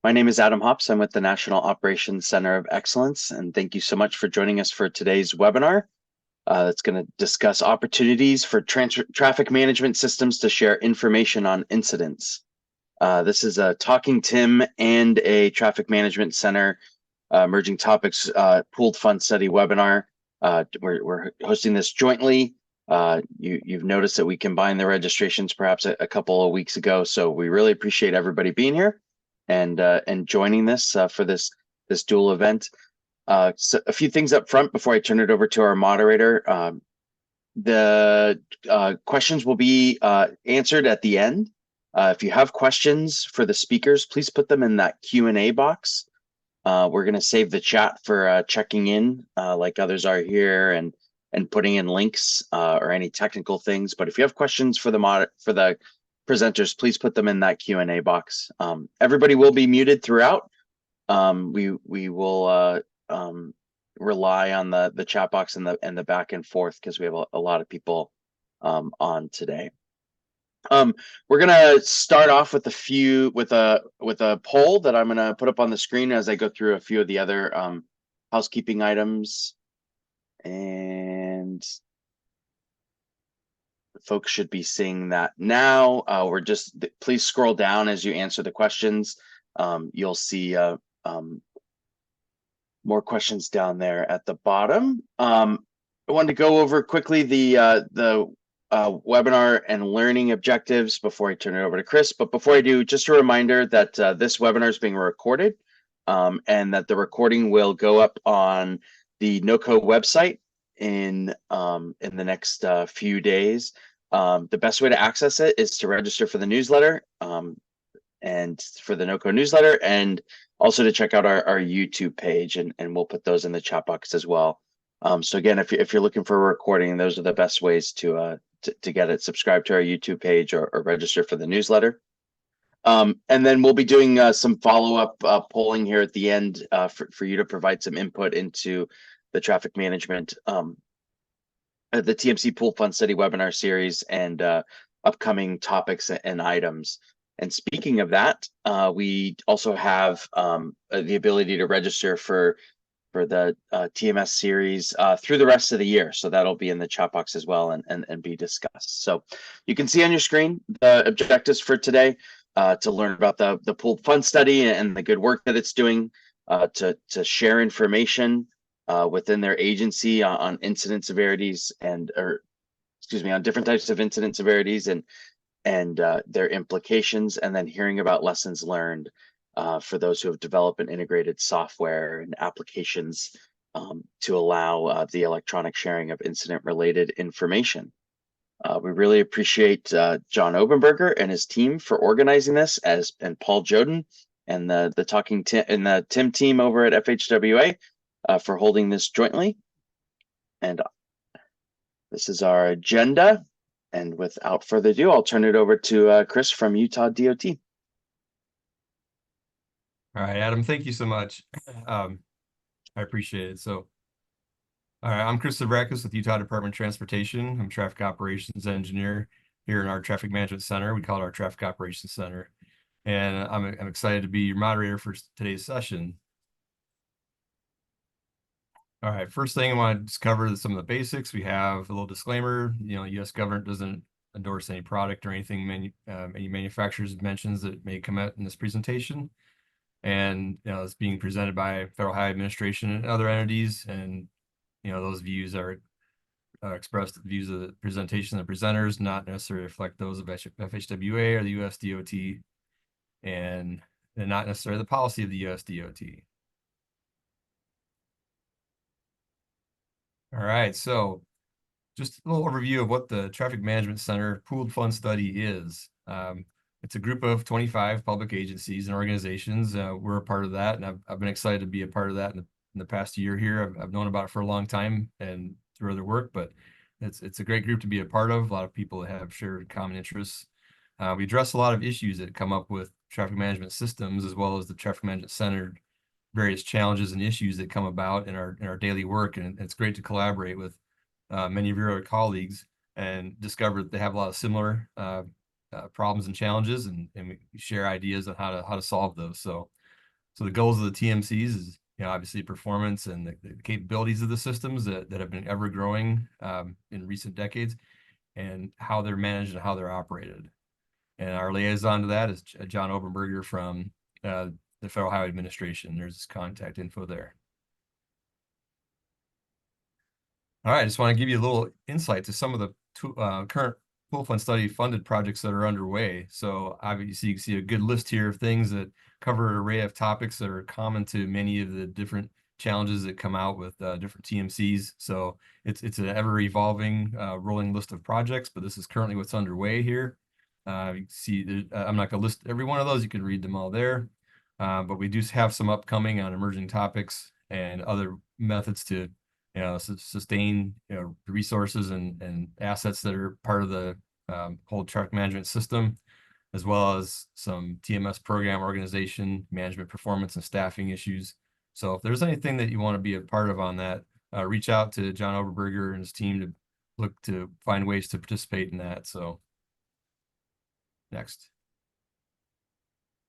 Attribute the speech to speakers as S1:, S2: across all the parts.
S1: My name is Adam Hops. I'm with the National Operations Center of Excellence, and thank you so much for joining us for today's webinar. That's going to discuss opportunities for traffic management systems to share information on incidents. This is a Talking Tim and a Traffic Management Center Emerging Topics Pooled Fund Study webinar. We're hosting this jointly. You've noticed that we combined the registrations perhaps a couple of weeks ago, so we really appreciate everybody being here and joining this for this dual event. So a few things up front before I turn it over to our moderator. The questions will be answered at the end. If you have questions for the speakers, please put them in that Q&A box. We're going to save the chat for checking in like others are here and putting in links or any technical things. But if you have questions for the presenters, please put them in that Q&A box. Everybody will be muted throughout. We will rely on the chat box and the back and forth because we have a lot of people on today. We're gonna start off with a poll that I'm gonna put up on the screen as I go through a few of the other housekeeping items, and folks should be seeing that now. Please scroll down as you answer the questions. You'll see more questions down there at the bottom. I wanted to go over quickly the webinar and learning objectives before I turn it over to Chris. But before I do, just a reminder that this webinar is being recorded and that the recording will go up on the NOCO website in the next few days. The best way to access it is to register for the newsletter and for the NOCO newsletter, and also to check out our YouTube page, and we'll put those in the chat box as well. So again, if you're looking for a recording, those are the best ways to get it. Subscribe to our YouTube page or register for the newsletter. And then we'll be doing some follow-up polling here at the end for you to provide some input into the traffic management, the TMC Pool Fund Study webinar series and upcoming topics and items. And speaking of that, we also have the ability to register for the TMS series through the rest of the year. So that'll be in the chat box as well and be discussed. So you can see on your screen the objectives for today to learn about the pooled fund study and the good work that it's doing, to share information within their agency on incident severities on different types of incident severities and their implications, and then hearing about lessons learned for those who have developed an integrated software and applications to allow the electronic sharing of incident-related information. We really appreciate John Obenberger and his team for organizing this, and Paul Jodoin and the Talking Tim and the Tim team over at FHWA for holding this jointly. And this is our agenda. And without further ado, I'll turn it over to Chris from Utah DOT.
S2: All right, Adam, thank you so much. I appreciate it. So, all right, I'm Chris Siavrakas with Utah Department of Transportation. I'm traffic operations engineer here in our traffic management center. We call it our traffic operations center. And I'm excited to be your moderator for today's session. All right, first thing I want to just cover some of the basics. We have a little disclaimer. U.S. government doesn't endorse any product or anything any manufacturers mentions that may come out in this presentation. And it's being presented by Federal Highway Administration and other entities, and those views are expressed views of the presentation of the presenters, not necessarily reflect those of FHWA or the U.S. DOT, and not necessarily the policy of the U.S. DOT. All right, so just a little overview of what the Traffic Management Center Pooled Fund Study is. It's a group of 25 public agencies and organizations. We're a part of that, and I've been excited to be a part of that in the past year here. I've known about it for a long time and through other work, but it's a great group to be a part of. A lot of people that have shared common interests. We address a lot of issues that come up with traffic management systems, as well as the traffic management center various challenges and issues that come about in our daily work. And it's great to collaborate with many of your other colleagues and discover that they have a lot of similar problems and challenges, and we share ideas on how to solve those. So So the goals of the TMCs is, obviously performance and the capabilities of the systems that have been ever growing in recent decades, and how they're managed and how they're operated. And our liaison to that is John Hochberger from the Federal Highway Administration. There's his contact info there. All right, I just want to give you a little insight to some of the current pool fund study funded projects that are underway. So obviously you can see a good list here of things that cover an array of topics that are common to many of the different challenges that come out with different TMCs. So it's an ever evolving rolling list of projects, but this is currently what's underway here. You can see I'm not going to list every one of those. You can read them all there. But we do have some upcoming on emerging topics and other methods to sustain resources and assets that are part of the whole traffic management system, as well as some TMS program organization, management performance, and staffing issues. So if there's anything that you want to be a part of on that, reach out to John Hochberger and his team to look to find ways to participate in that. So next.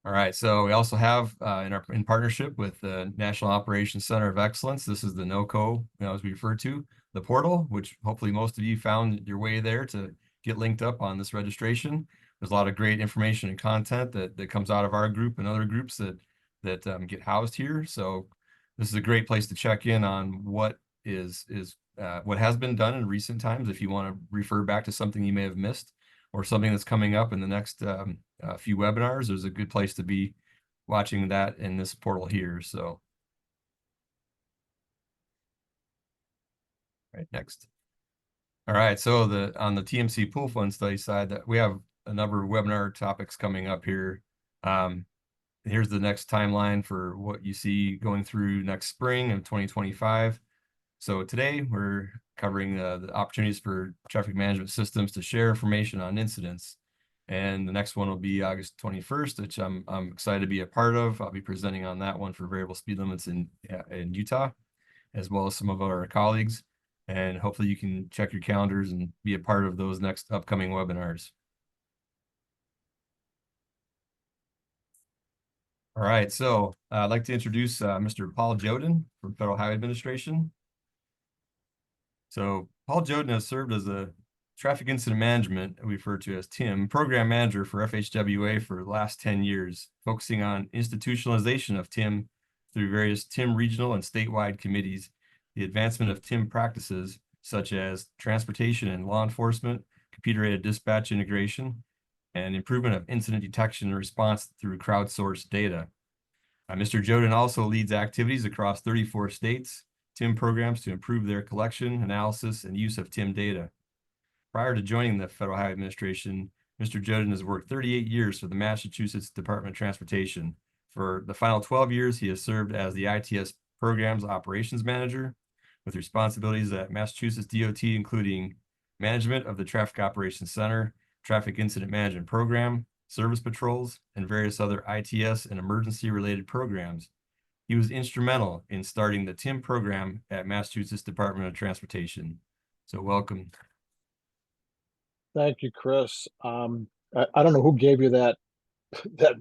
S2: All right, so we also have in partnership with the National Operations Center of Excellence, this is the NOCO, as we refer to, the portal, which hopefully most of you found your way there to get linked up on this registration. There's a lot of great information and content that comes out of our group and other groups that get housed here. So this is a great place to check in on what what has been done in recent times. If you want to refer back to something you may have missed, or something that's coming up in the next few webinars, there's a good place to be watching that in this portal here. So, right, next. All right, so on the TMC pool fund study side, that we have a number of webinar topics coming up here. Here's the next timeline for what you see going through next spring of 2025. So today we're covering the opportunities for traffic management systems to share information on incidents. And the next one will be August 21st, which I'm excited to be a part of. I'll be presenting on that one for variable speed limits in Utah, as well as some of our colleagues. And hopefully you can check your calendars and be a part of those next upcoming webinars. All right, so I'd like to introduce Mr. Paul Jodoin from Federal Highway Administration. So Paul Jodoin has served as a traffic incident management, we refer to as TIM, program manager for FHWA for the last 10 years, focusing on institutionalization of TIM through various TIM regional and statewide committees, the advancement of TIM practices such as transportation and law enforcement, computer-aided dispatch integration, and improvement of incident detection and response through crowdsourced data. Mr. Jodoin also leads activities across 34 states, TIM programs to improve their collection, analysis, and use of TIM data. Prior to joining the Federal Highway Administration, Mr. Jodoin has worked 38 years for the Massachusetts Department of Transportation. For the final 12 years, he has served as the ITS Programs Operations Manager, with responsibilities at Massachusetts DOT, including management of the Traffic Operations Center, Traffic Incident Management Program, service patrols, and various other ITS and emergency-related programs. He was instrumental in starting the TIM program at Massachusetts Department of Transportation. So welcome.
S3: Thank you, Chris. I don't know who gave you that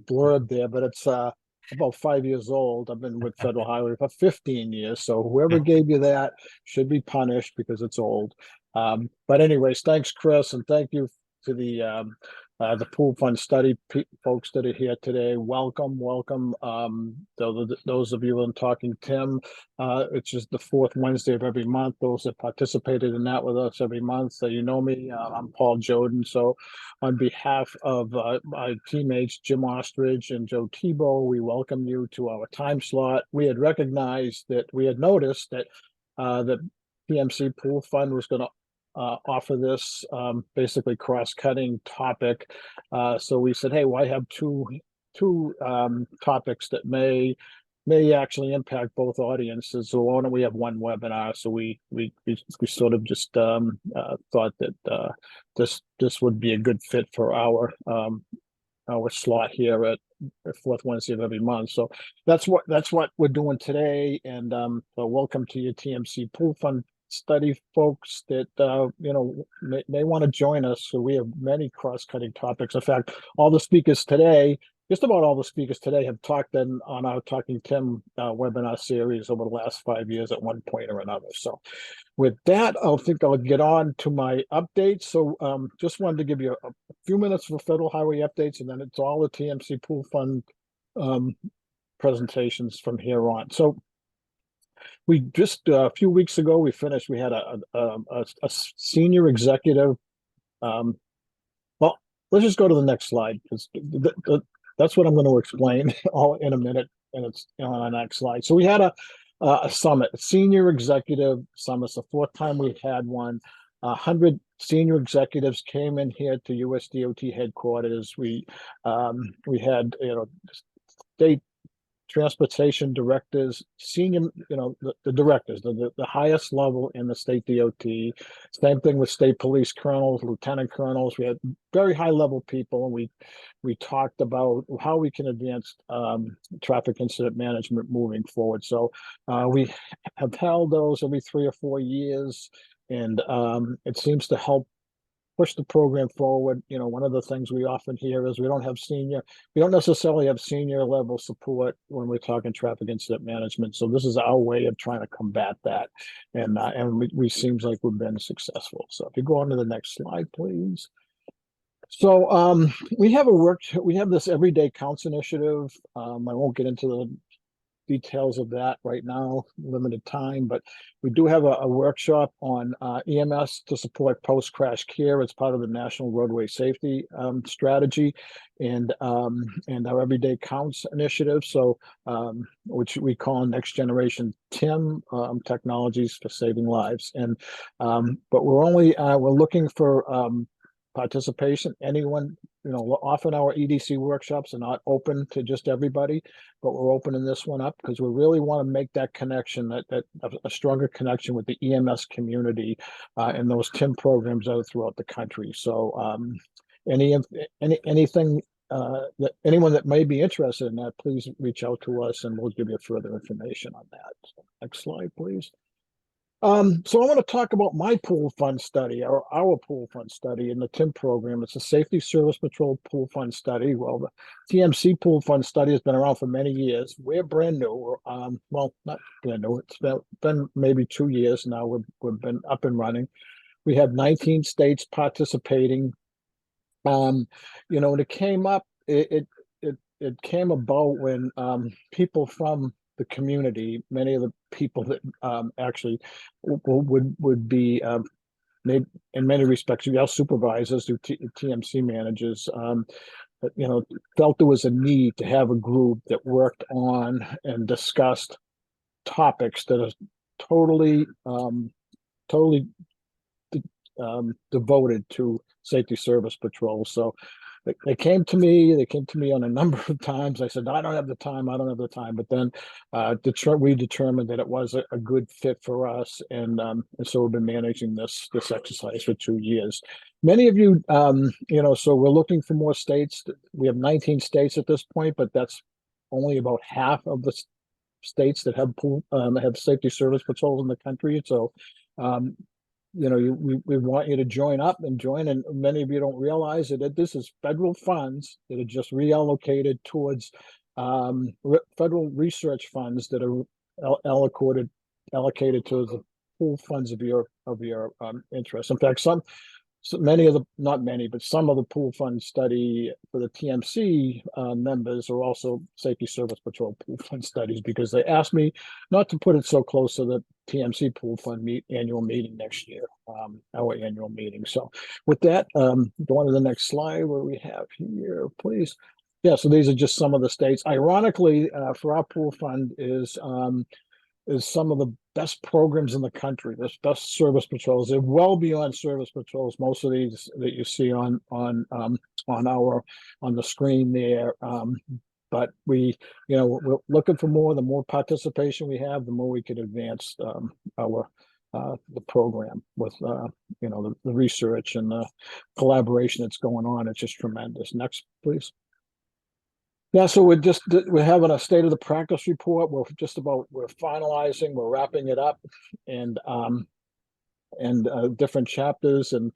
S3: blurb there, but it's about 5 years old. I've been with Federal Highway for 15 years, so whoever gave you that should be punished because it's old. But anyways, thanks, Chris, and thank you to the pool fund study folks that are here today. Welcome. Those of you who are talking TIM, it's just the fourth Wednesday of every month. Those that participated in that with us every month, so you know me. I'm Paul Jodoin. So on behalf of my teammates, Jim Ostrich and Joe Tebow, we welcome you to our time slot. We had recognized that we had noticed that the TMC pool fund was going to offer this basically cross-cutting topic. So we said, hey, why have two topics that may actually impact both audiences? So why don't we have one webinar? So we sort of just thought that this would be a good fit for our slot here at the fourth Wednesday of every month. So that's what we're doing today. And so welcome to your TMC pool fund study folks that may want to join us. So we have many cross-cutting topics. In fact, all the speakers today, just about all the speakers today have talked on our Talking Tim webinar series over the last 5 years at one point or another. So with that, I'll get on to my updates. So just wanted to give you a few minutes for federal highway updates, and then it's all the TMC pool fund presentations from here on. So we just a few weeks ago, we had a senior executive. Well, let's just go to the next slide, because that's what I'm going to explain all in a minute, and it's on the next slide. So we had a summit, a senior executive summit. It's the fourth time we've had one. 100 senior executives came in here to USDOT headquarters. We had state transportation directors, senior, the directors, the highest level in the state DOT. Same thing with state police colonels, lieutenant colonels. We had very high level people, and we talked about how we can advance traffic incident management moving forward. So we have held those every 3 or 4 years, and it seems to help push the program forward. One of the things we often hear is we don't necessarily have senior level support when we're talking traffic incident management. So this is our way of trying to combat that, and we seems like we've been successful. So if you go on to the next slide, please. So we have this Everyday Counts initiative. I won't get into the details of that right now, limited time, but we do have a workshop on EMS to support post-crash care. It's part of the National Roadway Safety Strategy and our Everyday Counts initiative. So which we call Next Generation TIM, Technologies for Saving Lives. And but we're looking for participation. Anyone, often our EDC workshops are not open to just everybody, but we're opening this one up because we really want to make that connection, that a stronger connection with the EMS community and those TIM programs out throughout the country. So anything that anyone that may be interested in that, please reach out to us and we'll give you further information on that. So next slide, please. So I want to talk about my pool fund study, or our pool fund study in the TIM program. It's a Safety Service Patrol pool fund study. Well, the TMC pool fund study has been around for many years. We're brand new. Well, not brand new. It's been maybe 2 years now. We've been up and running. We have 19 states participating. When it came up, it came about when people from the community, many of the people that actually would be made in many respects, our supervisors, TMC managers, felt there was a need to have a group that worked on and discussed topics that are totally devoted to Safety Service Patrol. So they came to me on a number of times. I said, I don't have the time. But then we determined that it was a good fit for us. And so we've been managing this exercise for 2 years. Many of you, so we're looking for more states. We have 19 states at this point, but that's only about half of the states that have Safety Service Patrols in the country. So, we want you to join and many of you don't realize that this is federal funds that are just reallocated towards federal research funds that are allocated to the pool funds of your interest. In fact, not many, but some of the pool fund study for the TMC members are also Safety Service Patrol pool fund studies, because they asked me not to put it so close to the TMC pool fund annual meeting next year, our annual meeting. So with that, go on to the next slide where we have here, please. Yeah, so these are just some of the states. Ironically, for our pool fund is some of the best programs in the country. There's best service patrols. They're well beyond service patrols. Most of these that you see on the screen there. But we're looking for more. The more participation we have, the more we can advance the program with the research and the collaboration that's going on. It's just tremendous. Next, please. Yeah, so we're having a state of the practice report. We're finalizing, we're wrapping it up, and different chapters. And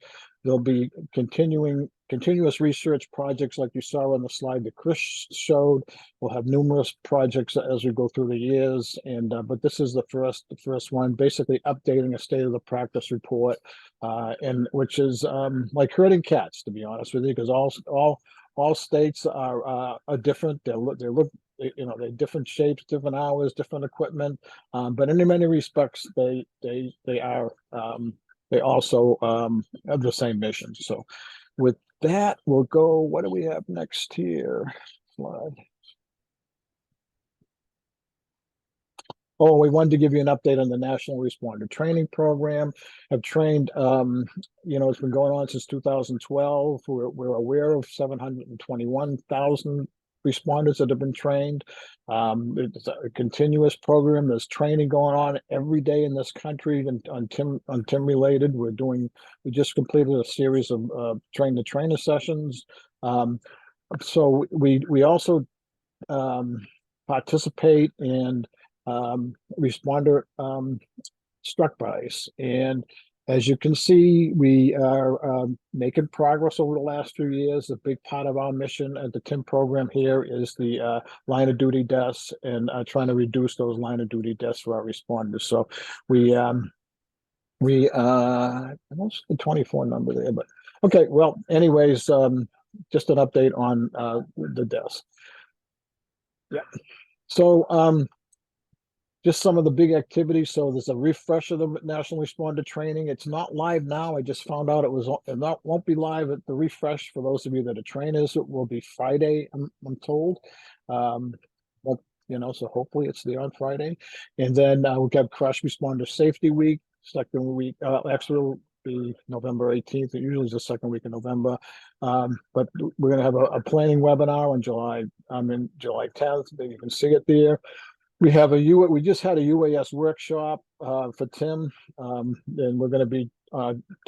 S3: There'll be continuous research projects like you saw on the slide that Chris showed. We'll have numerous projects as we go through the years, and but this is the first one, basically updating a state of the practice report, and which is like herding cats, to be honest with you, because all states are different. They're different shapes, different hours, different equipment, but in many respects they are they also have the same mission. So with that, we'll go, what do we have next here? Slide. Oh, we wanted to give you an update on the National Responder Training Program. I've trained, it's been going on since 2012. We're aware of 721,000 responders that have been trained. It's a continuous program. There's training going on every day in this country on TIM related. We just completed a series of train the trainer sessions. So we also participate in responder struck bys, and as you can see, we are making progress over the last few years. A big part of our mission at the TIM program here is the line of duty deaths, and trying to reduce those line of duty deaths for our responders. So we I lost the 24 number there, but okay. Well, anyways, just an update on the deaths. Yeah. So just some of the big activities. So there's a refresh of the National Responder Training. It's not live now. I just found out it won't be live at the refresh. For those of you that are trainers, it will be Friday, I'm told. But so hopefully it's there on Friday. And then we'll have Crash Responder Safety Week, second week. Actually, it'll be November 18th. It usually is the second week in November. But we're going to have a planning webinar on July 10th. You can see it there. We just had a UAS workshop for TIM, and we're going to be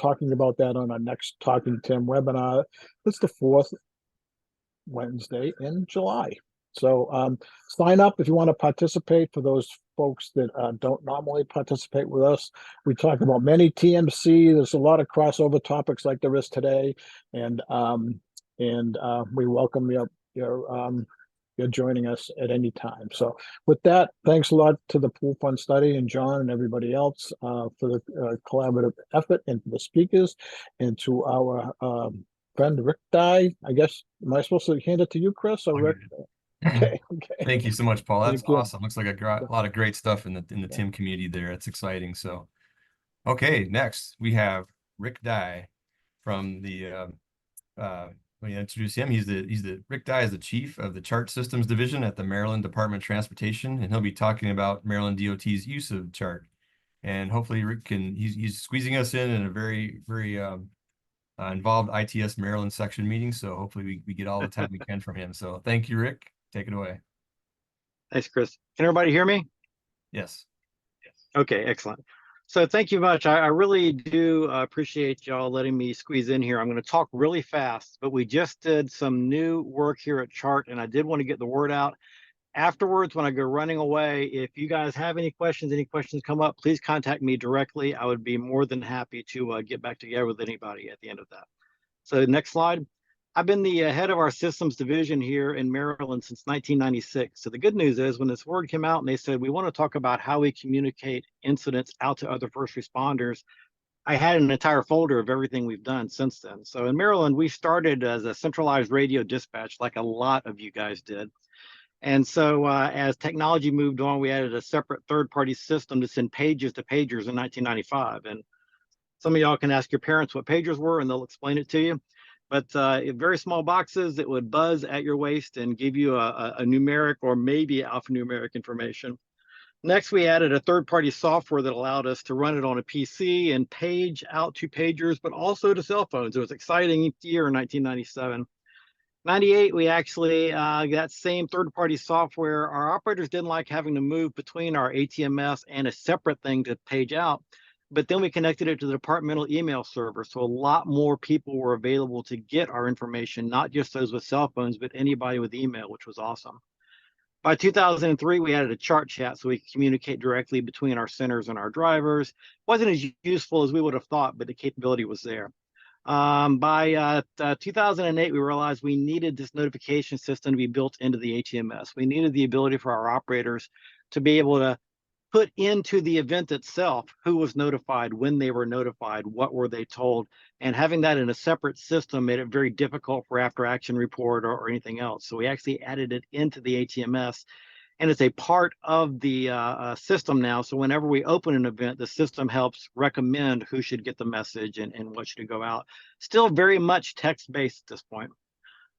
S3: talking about that on our next Talking TIM webinar. It's the 4th Wednesday in July. So sign up if you want to participate. For those folks that don't normally participate with us, we talk about many TMC. There's a lot of crossover topics like there is today, and we welcome you're joining us at any time. So with that, thanks a lot to the Pool Fund Study and John and everybody else for the collaborative effort, and to the speakers, and to our friend Rick Dye. I guess, am I supposed to hand it to you, Chris, or Rick? Okay.
S2: Thank you so much, Paul. That's
S3: Thank you.
S2: awesome. Looks like a lot of great stuff in the TIM community there. It's exciting. So, okay, next we have Rick Dye from the let me introduce him. Rick Dye is the chief of the Chart Systems Division at the Maryland Department of Transportation, and he'll be talking about Maryland DOT's use of Chart. And hopefully Rick he's squeezing us in a very, very involved ITS Maryland section meeting. So hopefully we get all the time we can from him. So thank you, Rick. Take it away.
S4: Thanks, Chris. Can everybody hear me?
S2: Yes.
S4: Okay, excellent. So thank you much. I really do appreciate y'all letting me squeeze in here. I'm going to talk really fast, but we just did some new work here at Chart, and I did want to get the word out. Afterwards, when I go running away, if you guys have any questions come up, please contact me directly. I would be more than happy to get back together with anybody at the end of that. So next slide. I've been the head of our systems division here in Maryland since 1996. So the good news is, when this word came out and they said, we want to talk about how we communicate incidents out to other first responders, I had an entire folder of everything we've done since then. So in Maryland, we started as a centralized radio dispatch, like a lot of you guys did. And so as technology moved on, we added a separate third-party system to send pages to pagers in 1995. And some of y'all can ask your parents what pagers were, and they'll explain it to you. But in very small boxes that would buzz at your waist and give you a numeric or maybe alphanumeric information. Next, we added a third-party software that allowed us to run it on a PC and page out to pagers, but also to cell phones. It was exciting each year in 1997. 98, we actually, that same third-party software, our operators didn't like having to move between our ATMS and a separate thing to page out. But then we connected it to the departmental email server. So a lot more people were available to get our information, not just those with cell phones, but anybody with email, which was awesome. By 2003, we added a chart chat so we could communicate directly between our centers and our drivers. Wasn't as useful as we would have thought, but the capability was there. By 2008, we realized we needed this notification system to be built into the ATMS. We needed the ability for our operators to be able to put into the event itself who was notified, when they were notified, what were they told, and having that in a separate system made it very difficult for after action report or anything else. So we actually added it into the ATMS, and it's a part of the system now. So whenever we open an event, the system helps recommend who should get the message and what should go out. Still very much text-based at this point.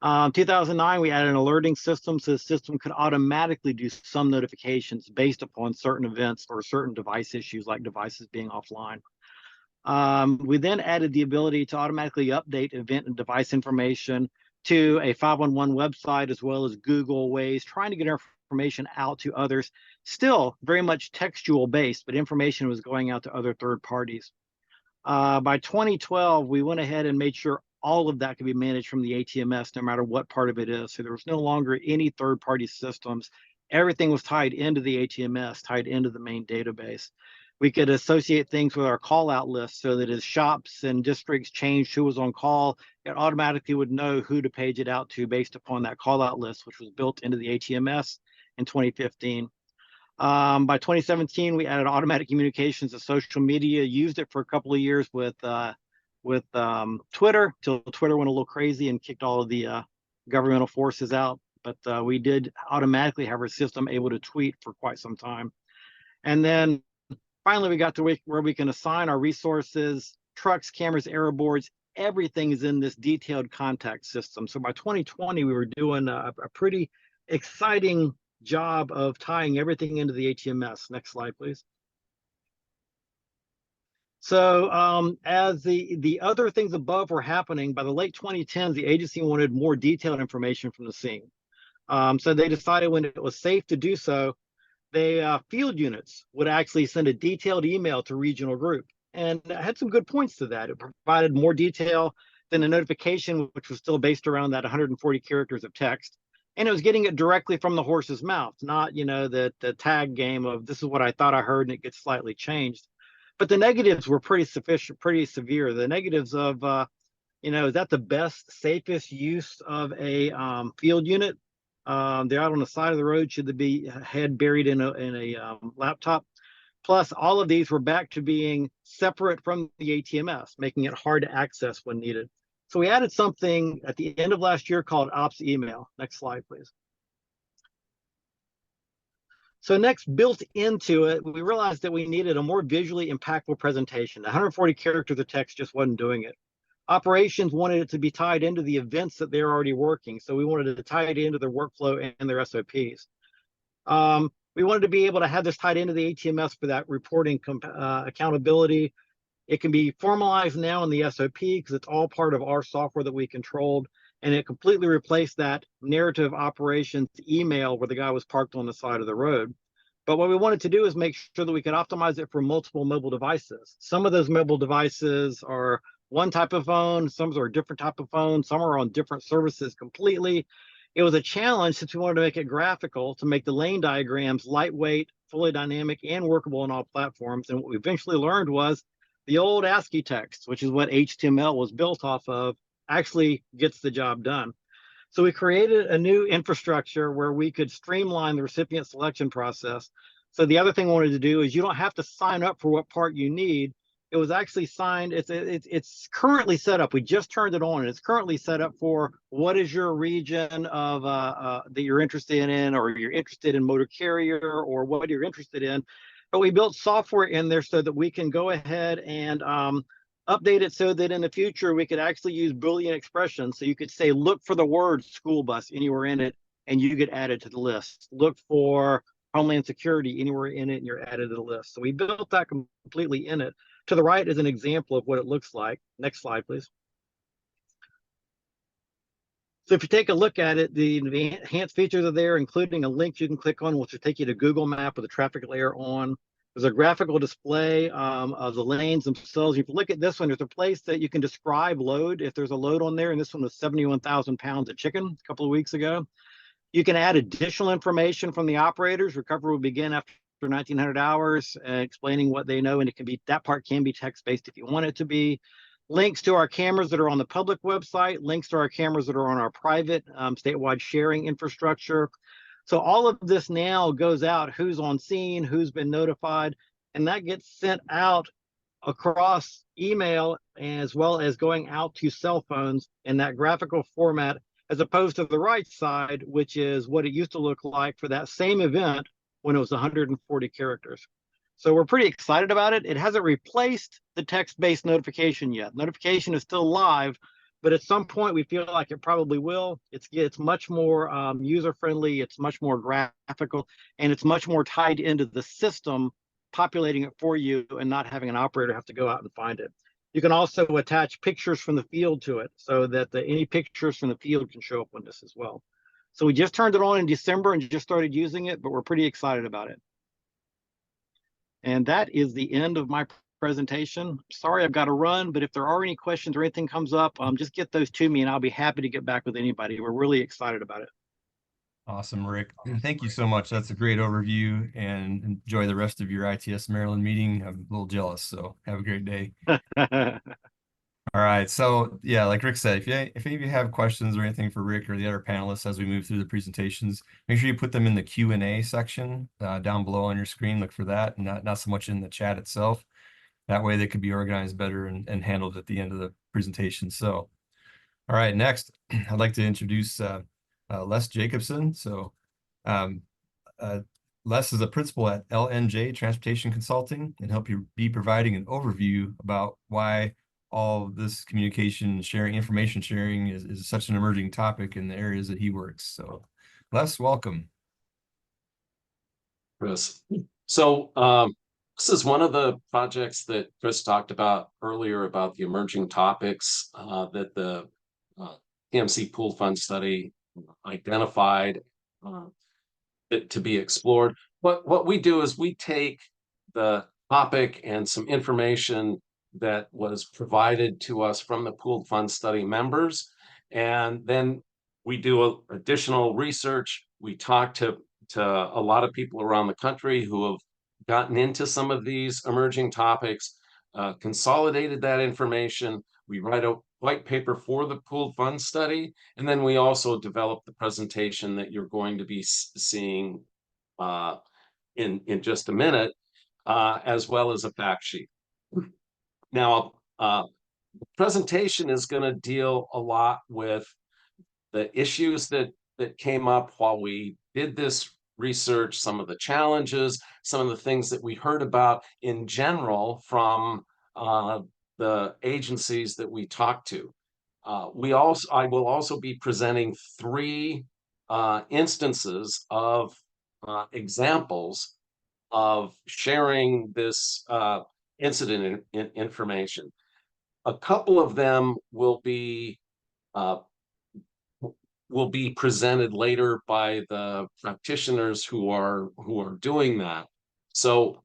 S4: 2009, we added an alerting system, so the system could automatically do some notifications based upon certain events or certain device issues, like devices being offline. We then added the ability to automatically update event and device information to a 511 website, as well as Google ways, trying to get information out to others. Still very much textual based, but information was going out to other third parties. By 2012, we went ahead and made sure all of that could be managed from the ATMS, no matter what part of it is. So there was no longer any third-party systems. Everything was tied into the ATMS, tied into the main database. We could associate things with our call-out list, so that as shops and districts changed who was on call, it automatically would know who to page it out to based upon that call-out list, which was built into the ATMS in 2015. By 2017, we added automatic communications to social media, used it for a couple of years with Twitter, till Twitter went a little crazy and kicked all of the governmental forces out. But we did automatically have our system able to tweet for quite some time. And then finally, we got to where we can assign our resources, trucks, cameras, error boards. Everything is in this detailed contact system. So by 2020, we were doing a pretty exciting job of tying everything into the ATMS. Next slide, please. So as the other things above were happening, by the late 2010s, the agency wanted more detailed information from the scene. So they decided when it was safe to do so, field units would actually send a detailed email to regional group. And it had some good points to that. It provided more detail than the notification, which was still based around that 140 characters of text. And it was getting it directly from the horse's mouth, not, the tag game of this is what I thought I heard and it gets slightly changed. But the negatives were pretty severe. The negatives of, is that the best, safest use of a field unit? They're out on the side of the road. Should they be head buried in a laptop? Plus, all of these were back to being separate from the ATMS, making it hard to access when needed. So we added something at the end of last year called Ops Email. Next slide, please. So next, built into it, we realized that we needed a more visually impactful presentation. 140 characters of text just wasn't doing it. Operations wanted it to be tied into the events that they're already working. So we wanted to tie it into their workflow and their SOPs. We wanted to be able to have this tied into the ATMS for that reporting accountability. It can be formalized now in the SOP because it's all part of our software that we controlled. And it completely replaced that narrative operations email where the guy was parked on the side of the road. But what we wanted to do is make sure that we could optimize it for multiple mobile devices. Some of those mobile devices are one type of phone, some are a different type of phone, some are on different services completely. It was a challenge since we wanted to make it graphical, to make the lane diagrams lightweight, fully dynamic, and workable on all platforms. And what we eventually learned was the old ASCII text, which is what HTML was built off of, actually gets the job done. So we created a new infrastructure where we could streamline the recipient selection process. So the other thing we wanted to do is you don't have to sign up for what part you need. It was actually signed, it's currently set up. We just turned it on and it's currently set up for what is your region of that you're interested in, or you're interested in motor carrier, or what you're interested in. But we built software in there so that we can go ahead and update it so that in the future we could actually use Boolean expressions. So you could say, look for the word school bus anywhere in it, and you get added to the list. Look for Homeland Security anywhere in it, and you're added to the list. So we built that completely in it. To the right is an example of what it looks like. Next slide, please. So if you take a look at it, the enhanced features are there, including a link you can click on, which will take you to Google Map with a traffic layer on. There's a graphical display of the lanes themselves. If you look at this one, there's a place that you can describe load if there's a load on there, and this one was 71,000 pounds of chicken a couple of weeks ago. You can add additional information from the operators. Recovery will begin after 1,900 hours, explaining what they know, and it can be, that part can be text-based if you want it to be. links to our cameras that are on the public website, links to our cameras that are on our private statewide sharing infrastructure. So all of this now goes out, who's on scene, who's been notified, and that gets sent out across email as well as going out to cell phones in that graphical format, as opposed to the right side, which is what it used to look like for that same event when it was 140 characters. So we're pretty excited about it. It hasn't replaced the text-based notification yet. Notification is still live, but at some point we feel like it probably will. It's much more user-friendly, it's much more graphical, and it's much more tied into the system, populating it for you and not having an operator have to go out and find it. You can also attach pictures from the field to it so that any pictures from the field can show up on this as well. So we just turned it on in December and just started using it, but we're pretty excited about it. And that is the end of my presentation. Sorry, I've got to run, but if there are any questions or anything comes up, just get those to me and I'll be happy to get back with anybody. We're really excited about it.
S2: Awesome, Rick. Thank you so much. That's a great overview, and enjoy the rest of your ITS Maryland meeting. I'm a little jealous, so have a great day. All right. So yeah, like Rick said, if any of you have questions or anything for Rick or the other panelists as we move through the presentations, make sure you put them in the Q&A section down below on your screen. Look for that, and not so much in the chat itself. That way they could be organized better and handled at the end of the presentation. So, all right, next, I'd like to introduce Les Jacobson. So Les is a principal at LNJ Transportation Consulting and help you be providing an overview about why all of this communication sharing, information sharing is such an emerging topic in the areas that he works. So Les, welcome.
S5: Chris. So this is one of the projects that Chris talked about earlier about the emerging topics that the TMC pooled fund study identified to be explored. What we do is we take the topic and some information that was provided to us from the pooled fund study members, and then we do additional research. We talk to a lot of people around the country who have gotten into some of these emerging topics, consolidated that information. We write a white paper for the pooled fund study, and then we also develop the presentation that you're going to be seeing in just a minute, as well as a fact sheet. Now, the presentation is going to deal a lot with the issues that came up while we did this research, some of the challenges, some of the things that we heard about in general from the agencies that we talked to. I will also be presenting 3 instances of examples of sharing this incident information. A couple of them will be presented later by the practitioners who are doing that. So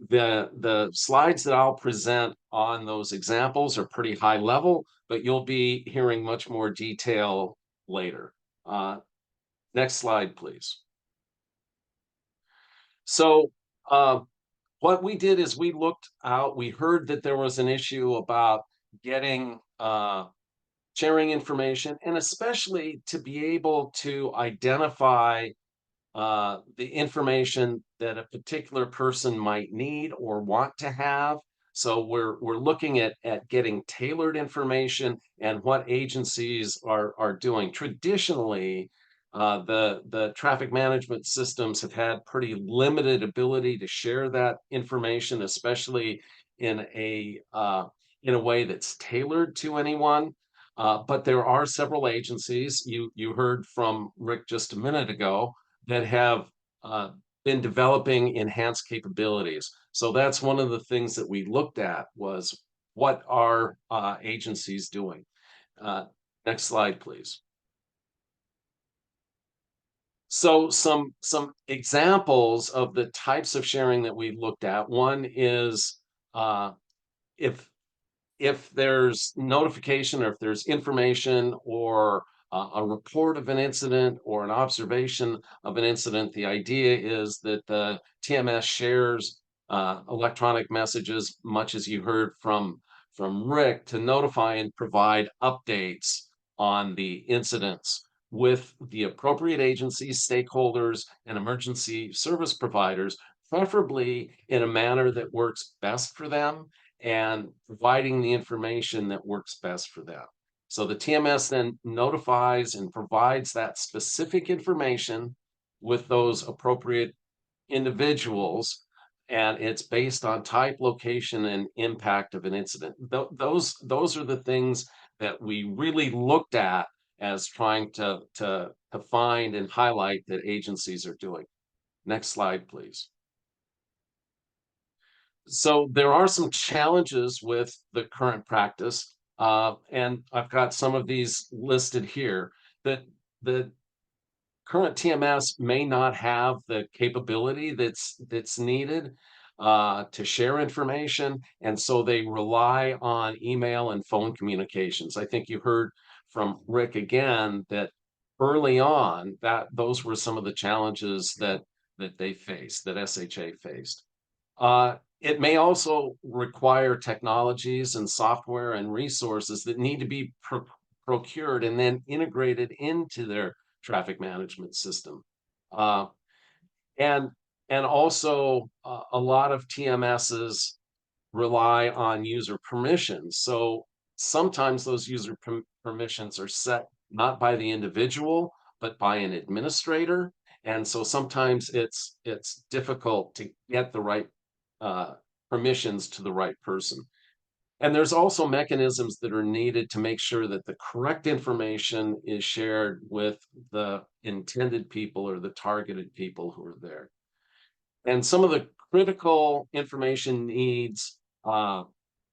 S5: the slides that I'll present on those examples are pretty high level, but you'll be hearing much more detail later. Next slide, please. So what we did is we looked out, we heard that there was an issue about getting sharing information, and especially to be able to identify the information that a particular person might need or want to have. So we're looking at getting tailored information and what agencies are doing. Traditionally, the traffic management systems have had pretty limited ability to share that information, especially in a way that's tailored to anyone. But there are several agencies, you heard from Rick just a minute ago, that have been developing enhanced capabilities. So that's one of the things that we looked at, was what are agencies doing? Next slide, please. So some examples of the types of sharing that we looked at. One is if there's notification, or if there's information or a report of an incident or an observation of an incident, the idea is that the TMS shares electronic messages, much as you heard from from Rick to notify and provide updates on the incidents with the appropriate agencies, stakeholders, and emergency service providers, preferably in a manner that works best for them and providing the information that works best for them. So the TMS then notifies and provides that specific information with those appropriate individuals, and it's based on type, location, and impact of an incident. Those are the things that we really looked at as trying to find and highlight that agencies are doing. Next slide, please. So there are some challenges with the current practice, and I've got some of these listed here. That the current TMS may not have the capability that's needed to share information, and so they rely on email and phone communications. I think you heard from Rick again that early on that those were some of the challenges that they faced, that SHA faced. It may also require technologies and software and resources that need to be procured and then integrated into their traffic management system. And also a lot of TMSs rely on user permissions. So sometimes those user permissions are set not by the individual, but by an administrator. And so sometimes it's difficult to get the right permissions to the right person. And there's also mechanisms that are needed to make sure that the correct information is shared with the intended people or the targeted people who are there. And some of the critical information needs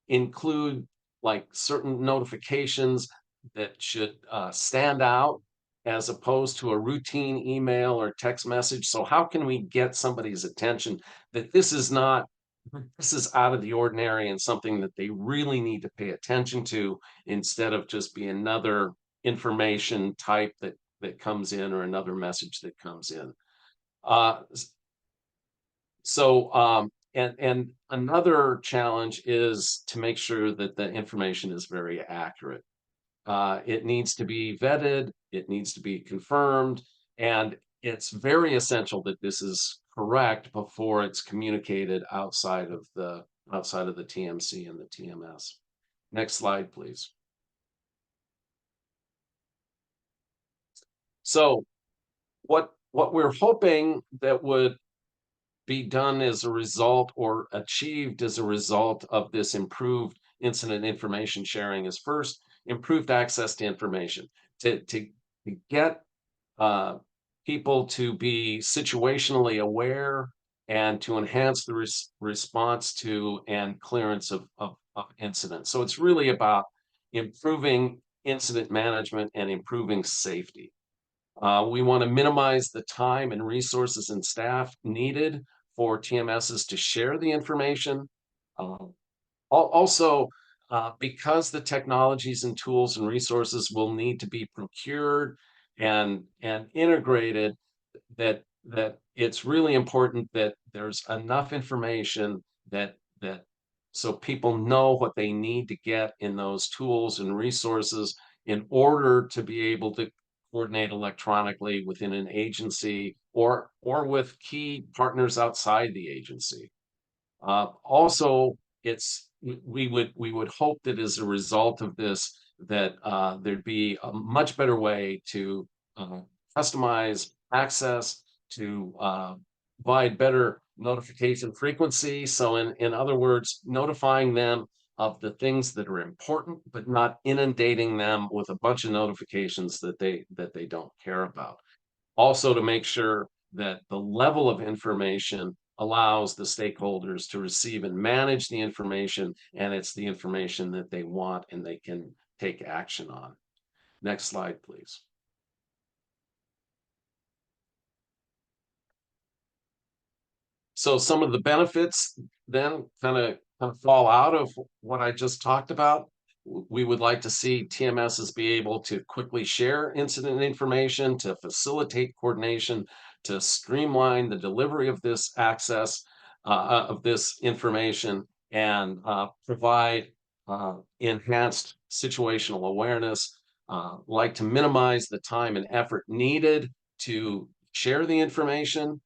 S5: include like certain notifications that should stand out as opposed to a routine email or text message. So how can we get somebody's attention that this is out of the ordinary and something that they really need to pay attention to, instead of just be another information type that comes in or another message that comes in. And another challenge is to make sure that the information is very accurate. It needs to be vetted, it needs to be confirmed, and it's very essential that this is correct before it's communicated outside of the TMC and the TMS. Next slide, please. So what we're hoping that would be done as a result or achieved as a result of this improved incident information sharing is, first, improved access to information, to get people to be situationally aware and to enhance the response to and clearance of incidents. So it's really about improving incident management and improving safety. We want to minimize the time and resources and staff needed for TMSs to share the information. Also, because the technologies and tools and resources will need to be procured and integrated, that it's really important that there's enough information that so people know what they need to get in those tools and resources in order to be able to coordinate electronically within an agency or with key partners outside the agency. Also, we would hope that as a result of this, that there'd be a much better way to customize access, to provide better notification frequency. So in other words, notifying them of the things that are important, but not inundating them with a bunch of notifications that they don't care about. Also, to make sure that the level of information allows the stakeholders to receive and manage the information, and it's the information that they want and they can take action on. Next slide, please. So some of the benefits then kind of fall out of what I just talked about. We would like to see TMSs be able to quickly share incident information, to facilitate coordination, to streamline the delivery of this access, of this information, and provide enhanced situational awareness, like to minimize the time and effort needed to share the information.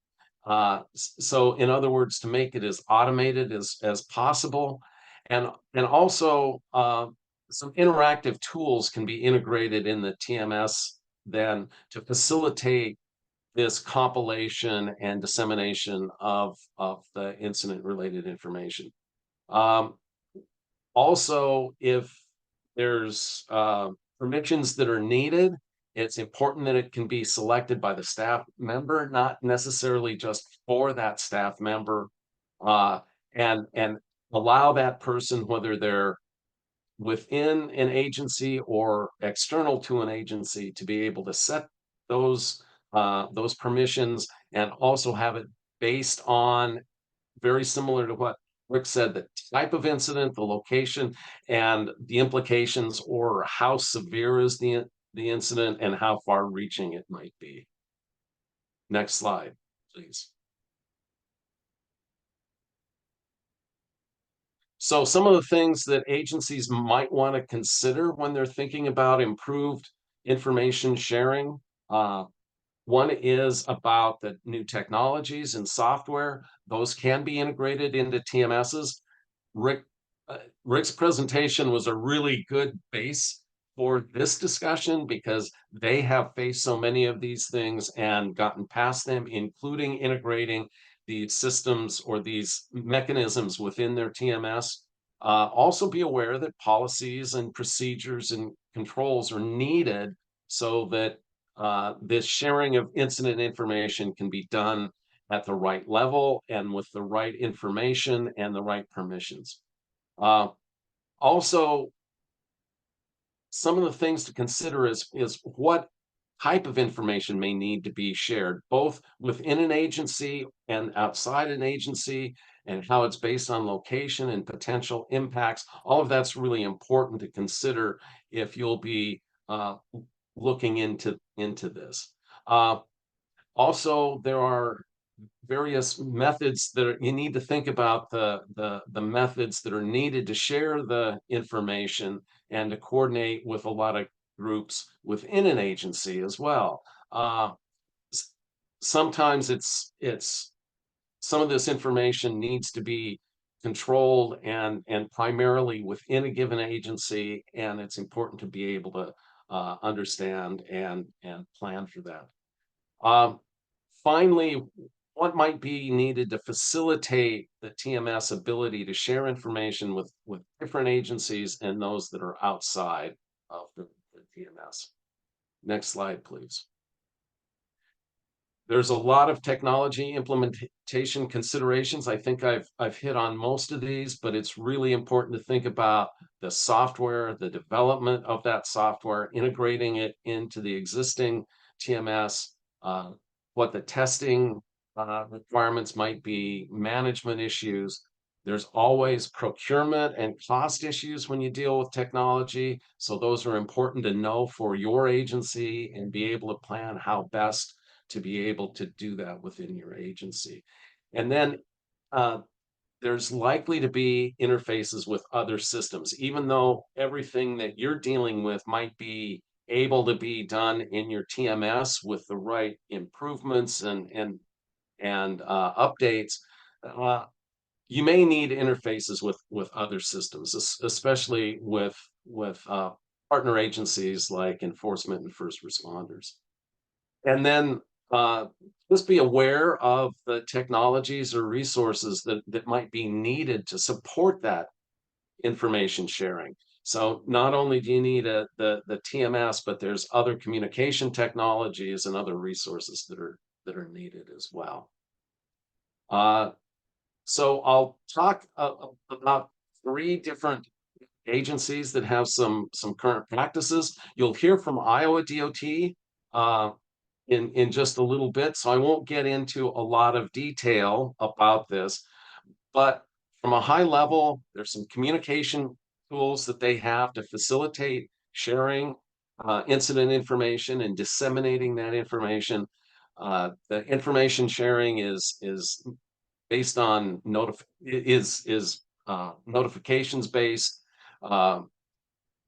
S5: So in other words, to make it as automated as possible. And also some interactive tools can be integrated in the TMS then to facilitate this compilation and dissemination of the incident related information. Also, if there's permissions that are needed, it's important that it can be selected by the staff member, not necessarily just for that staff member, and allow that person, whether they're within an agency or external to an agency, to be able to set those permissions and also have it based on, very similar to what Rick said, the type of incident, the location, and the implications, or how severe is the incident and how far reaching it might be. Next slide, please. So some of the things that agencies might want to consider when they're thinking about improved information sharing. One is about the new technologies and software. Those can be integrated into TMSs. Rick's presentation was a really good base for this discussion because they have faced so many of these things and gotten past them, including integrating these systems or these mechanisms within their TMS. Also be aware that policies and procedures and controls are needed so that this sharing of incident information can be done at the right level and with the right information and the right permissions. Also, some of the things to consider is what type of information may need to be shared, both within an agency and outside an agency, and how it's based on location and potential impacts. All of that's really important to consider if you'll be looking into this. Also, there are various methods that you need to think about, the methods that are needed to share the information and to coordinate with a lot of groups within an agency as well. Sometimes it's some of this information needs to be controlled and primarily within a given agency, and it's important to be able to understand and plan for that. Finally, what might be needed to facilitate the TMS ability to share information with different agencies and those that are outside of the TMS. Next slide, please. There's a lot of technology implementation considerations. I think I've hit on most of these, but it's really important to think about the software, the development of that software, integrating it into the existing TMS, what the testing requirements might be, management issues. There's always procurement and cost issues when you deal with technology. So those are important to know for your agency and be able to plan how best to be able to do that within your agency. And then there's likely to be interfaces with other systems, even though everything that you're dealing with might be able to be done in your TMS with the right improvements and updates. You may need interfaces with other systems, especially with partner agencies like enforcement and first responders. And then just be aware of the technologies or resources that might be needed to support that information sharing. So not only do you need the TMS, but there's other communication technologies and other resources that are needed as well. So I'll talk about 3 different agencies that have some current practices. You'll hear from Iowa DOT in just a little bit, so I won't get into a lot of detail about this, but from a high level, there's some communication tools that they have to facilitate sharing incident information and disseminating that information. The information sharing is based on notifications based.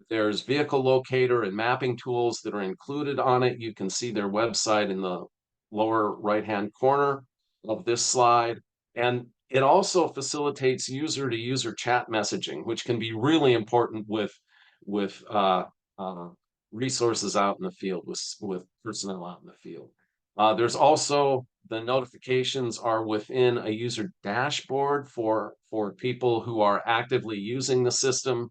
S5: There's vehicle locator and mapping tools that are included on it. You can see their website in the lower right-hand corner of this slide. And it also facilitates user-to-user chat messaging, which can be really important with resources out in the field, with personnel out in the field. There's also the notifications are within a user dashboard for people who are actively using the system.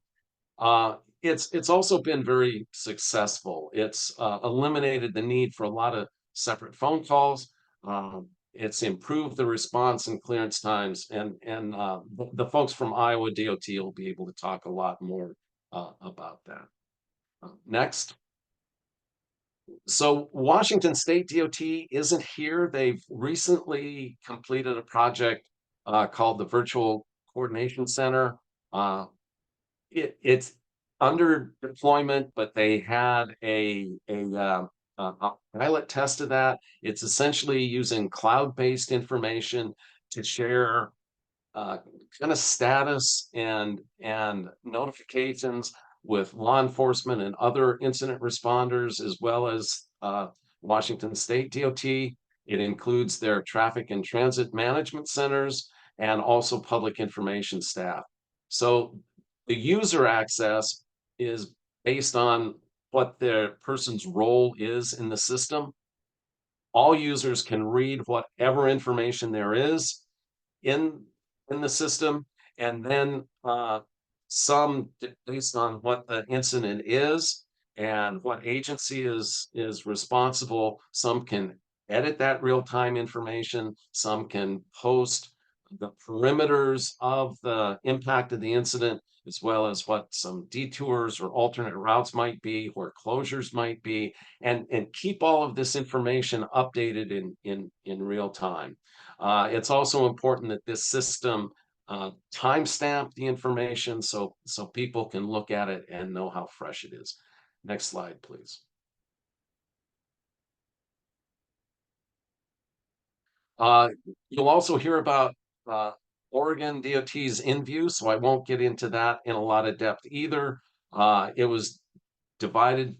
S5: It's also been very successful. It's eliminated the need for a lot of separate phone calls. It's improved the response and clearance times, and the folks from Iowa DOT will be able to talk a lot more about that. Next. So Washington State DOT isn't here. They've recently completed a project called the Virtual Coordination Center. It's under deployment, but they had a pilot test of that. It's essentially using cloud-based information to share kind of status and notifications with law enforcement and other incident responders, as well as Washington State DOT. It includes their traffic and transit management centers and also public information staff. So the user access is based on what their person's role is in the system. All users can read whatever information there is in the system, and then some based on what the incident is and what agency is responsible. Some can edit that real-time information. Some can post the perimeters of the impact of the incident, as well as what some detours or alternate routes might be, where closures might be, and keep all of this information updated in real time. It's also important that this system timestamp the information so people can look at it and know how fresh it is. Next slide, please. You'll also hear about Oregon DOT's InView, so I won't get into that in a lot of depth either. It was developed,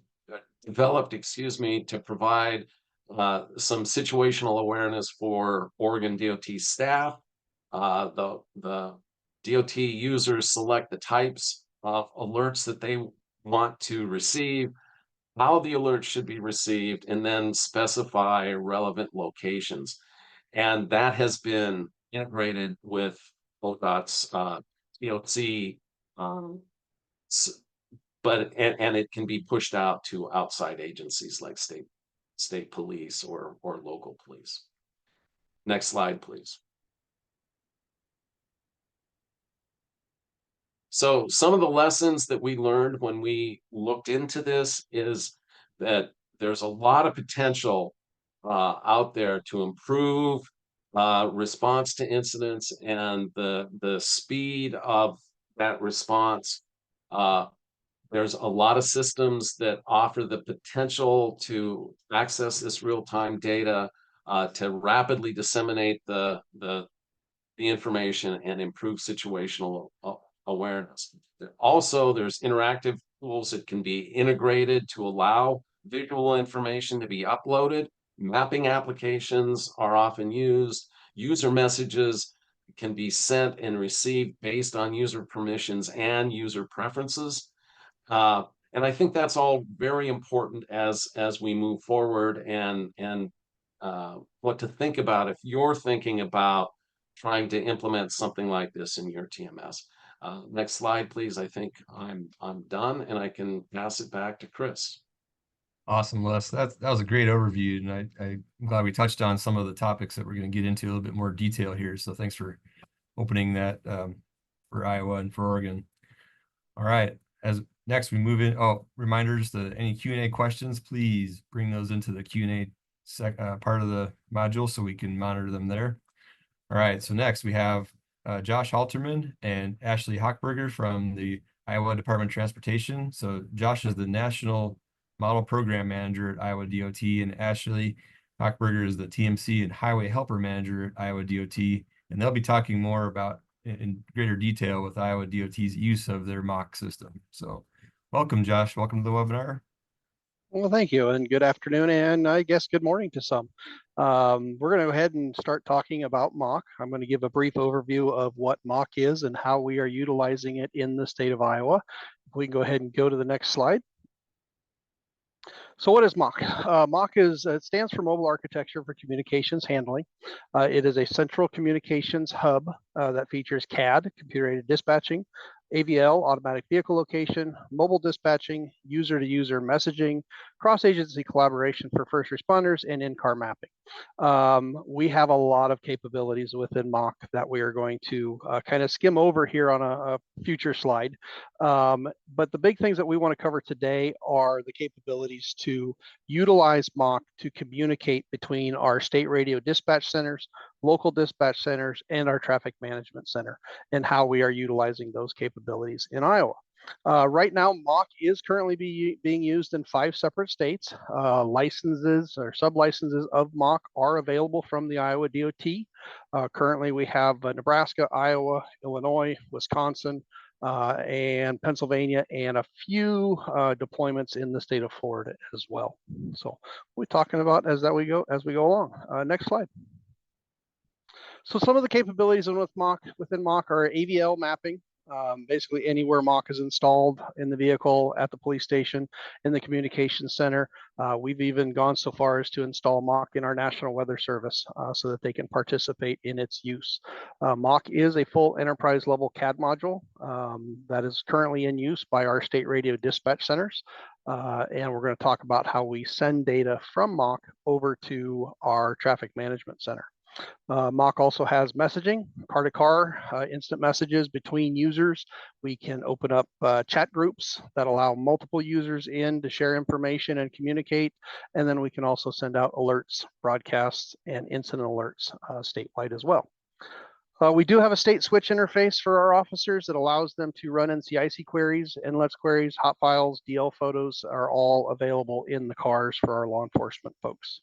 S5: to provide some situational awareness for Oregon DOT staff. The DOT users select the types of alerts that they want to receive, how the alert should be received, and then specify relevant locations. And that has been integrated with ODOT's TOC, but it can be pushed out to outside agencies like state police or local police. Next slide, please. So some of the lessons that we learned when we looked into this is that there's a lot of potential out there to improve response to incidents and the speed of that response. There's a lot of systems that offer the potential to access this real-time data to rapidly disseminate the information and improve situational awareness. Also, there's interactive tools that can be integrated to allow visual information to be uploaded. Mapping applications are often used. User messages can be sent and received based on user permissions and user preferences. And I think that's all very important as we move forward, and what to think about if you're thinking about trying to implement something like this in your TMS. Next slide, please. I think I'm done, and I can pass it back to Chris.
S2: Awesome, Les. That was a great overview, and I'm glad we touched on some of the topics that we're going to get into a little bit more detail here. So thanks for opening that for Iowa and for Oregon. All right. As next we move in, reminders that any Q&A questions, please bring those into the Q&A part of the module so we can monitor them there. All right. So next we have Josh Halterman and Ashley Hochberger from the Iowa Department of Transportation. So Josh is the National Model Program Manager at Iowa DOT, and Ashley Hochberger is the TMC and Highway Helper Manager at Iowa DOT. And they'll be talking more about in greater detail with Iowa DOT's use of their mock system. So welcome, Josh. Welcome to the webinar.
S6: Well, thank you, and good afternoon, and I guess good morning to some. We're going to go ahead and start talking about mock. I'm going to give a brief overview of what mock is and how we are utilizing it in the state of Iowa. If we can go ahead and go to the next slide. So what is MOC? MOC it stands for Mobile Architecture for Communications Handling. It is a central communications hub that features CAD, computer-aided dispatching, AVL, automatic vehicle location, mobile dispatching, user-to-user messaging, cross-agency collaboration for first responders, and in-car mapping. We have a lot of capabilities within MOC that we are going to kind of skim over here on a future slide. But the big things that we want to cover today are the capabilities to utilize MOC to communicate between our state radio dispatch centers, local dispatch centers, and our traffic management center, and how we are utilizing those capabilities in Iowa. Right now, MOC is currently being used in 5 separate states. Licenses or sub-licenses of MOC are available from the Iowa DOT. Currently, we have Nebraska, Iowa, Illinois, Wisconsin, and Pennsylvania, and a few deployments in the state of Florida as well. So we're talking about as we go along. Next slide. So some of the capabilities within MOC are AVL mapping. Basically anywhere MOC is installed in the vehicle, at the police station, in the communications center. We've even gone so far as to install MOC in our National Weather Service so that they can participate in its use. MOC is a full enterprise level CAD module that is currently in use by our state radio dispatch centers. And we're going to talk about how we send data from MOC over to our traffic management center. MOC also has messaging, car-to-car, instant messages between users. We can open up chat groups that allow multiple users in to share information and communicate. And then we can also send out alerts, broadcasts, and incident alerts statewide as well. We do have a state switch interface for our officers that allows them to run NCIC queries, NLETS queries, hot files, DL photos are all available in the cars for our law enforcement folks.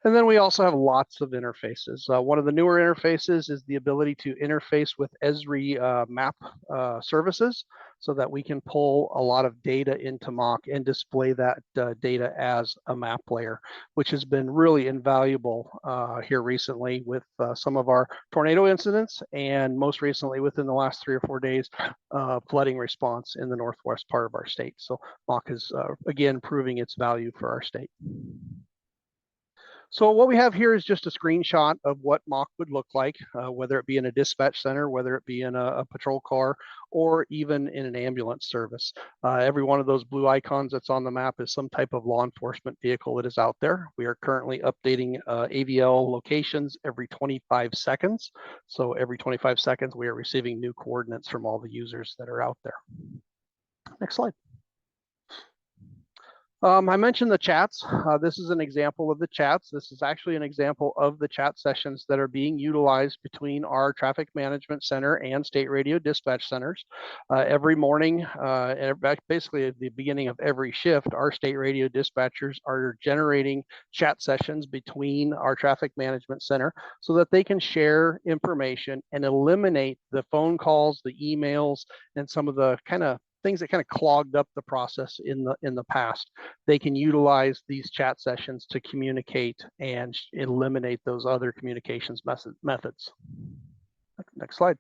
S6: And then we also have lots of interfaces. One of the newer interfaces is the ability to interface with Esri map services so that we can pull a lot of data into MOC and display that data as a map layer, which has been really invaluable here recently with some of our tornado incidents, and most recently within the last 3 or 4 days, flooding response in the northwest part of our state. So MOC is again proving its value for our state. So what we have here is just a screenshot of what MOC would look like, whether it be in a dispatch center, whether it be in a patrol car, or even in an ambulance service. Every one of those blue icons that's on the map is some type of law enforcement vehicle that is out there. We are currently updating AVL locations every 25 seconds. So every 25 seconds, we are receiving new coordinates from all the users that are out there. Next slide. I mentioned the chats. This is an example of the chats. This is actually an example of the chat sessions that are being utilized between our traffic management center and state radio dispatch centers. Every morning, basically at the beginning of every shift, our state radio dispatchers are generating chat sessions between our traffic management center so that they can share information and eliminate the phone calls, the emails, and some of the kind of things that kind of clogged up the process in the past. They can utilize these chat sessions to communicate and eliminate those other communications methods. Next slide.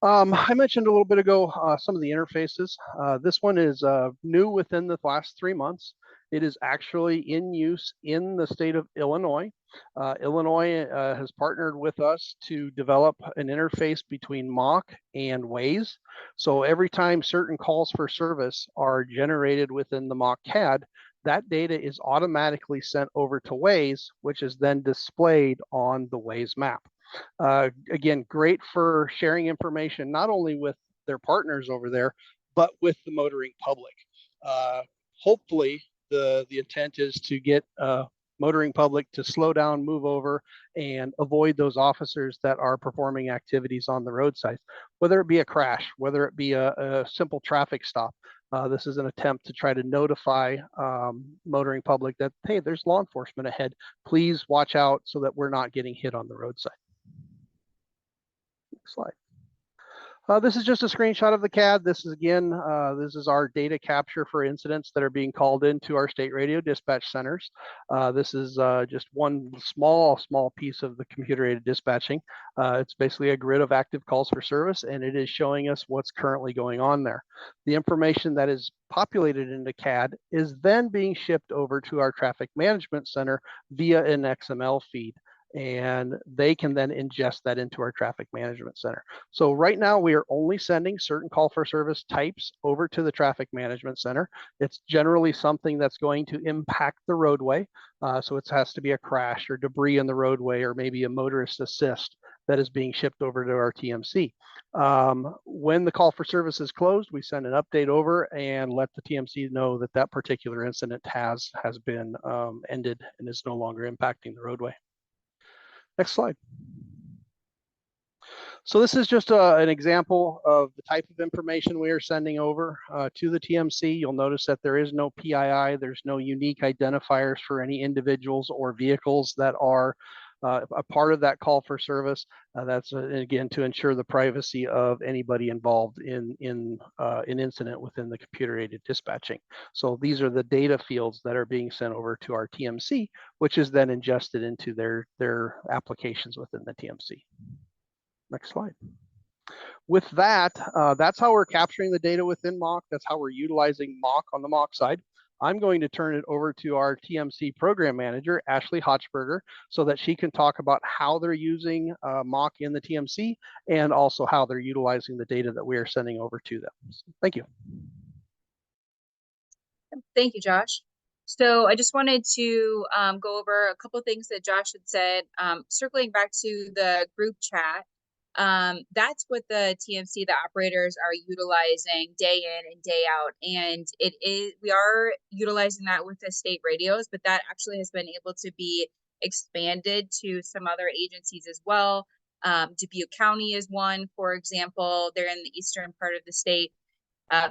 S6: I mentioned a little bit ago some of the interfaces. This one is new within the last 3 months. It is actually in use in the state of Illinois. Illinois has partnered with us to develop an interface between MOC and Waze. So every time certain calls for service are generated within the MOC CAD, that data is automatically sent over to Waze, which is then displayed on the Waze map. Again, great for sharing information, not only with their partners over there, but with the motoring public. Hopefully, the intent is to get motoring public to slow down, move over, and avoid those officers that are performing activities on the roadside, whether it be a crash, whether it be a simple traffic stop. This is an attempt to try to notify motoring public that, hey, there's law enforcement ahead. Please watch out so that we're not getting hit on the roadside. Next slide. This is just a screenshot of the CAD. This is again, this is our data capture for incidents that are being called into our state radio dispatch centers. This is just one small piece of the computer-aided dispatching. It's basically a grid of active calls for service, and it is showing us what's currently going on there. The information that is populated into CAD is then being shipped over to our traffic management center via an XML feed, and they can then ingest that into our traffic management center. So right now we are only sending certain call for service types over to the traffic management center. It's generally something that's going to impact the roadway. So it has to be a crash or debris in the roadway, or maybe a motorist assist that is being shipped over to our TMC. When the call for service is closed, we send an update over and let the TMC know that that particular incident has been ended and is no longer impacting the roadway. Next slide. So this is just an example of the type of information we are sending over to the TMC. You'll notice that there is no PII. There's no unique identifiers for any individuals or vehicles that are a part of that call for service. That's again to ensure the privacy of anybody involved in an incident within the computer-aided dispatching. So these are the data fields that are being sent over to our TMC, which is then ingested into their applications within the TMC. Next slide. With that, that's how we're capturing the data within MOC. That's how we're utilizing MOC on the MOC side. I'm going to turn it over to our TMC program manager, Ashley Hochberger, so that she can talk about how they're using MOC in the TMC and also how they're utilizing the data that we are sending over to them. Thank you.
S7: Thank you, Josh. So I just wanted to go over a couple of things that Josh had said, circling back to the group chat. That's what the TMC, the operators, are utilizing day in and day out. And we are utilizing that with the state radios, but that actually has been able to be expanded to some other agencies as well. Dubuque County is one, for example. They're in the eastern part of the state.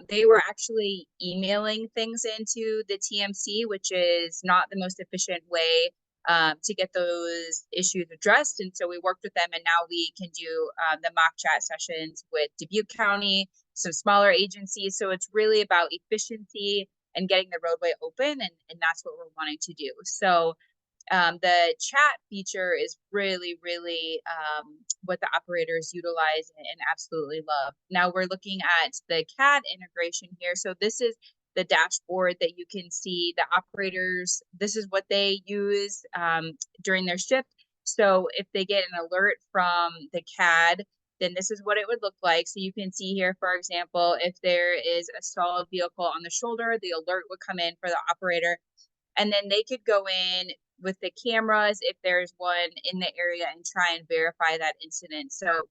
S7: They were actually emailing things into the TMC, which is not the most efficient way to get those issues addressed. And so we worked with them, and now we can do the mock chat sessions with Dubuque County, some smaller agencies. So it's really about efficiency and getting the roadway open, and that's what we're wanting to do. So the chat feature is really what the operators utilize and absolutely love. Now we're looking at the CAD integration here. So this is the dashboard that you can see the operators. This is what they use during their shift. So if they get an alert from the CAD, then this is what it would look like. So you can see here, for example, if there is a stalled vehicle on the shoulder, the alert would come in for the operator. And then they could go in with the cameras if there's one in the area and try and verify that incident. So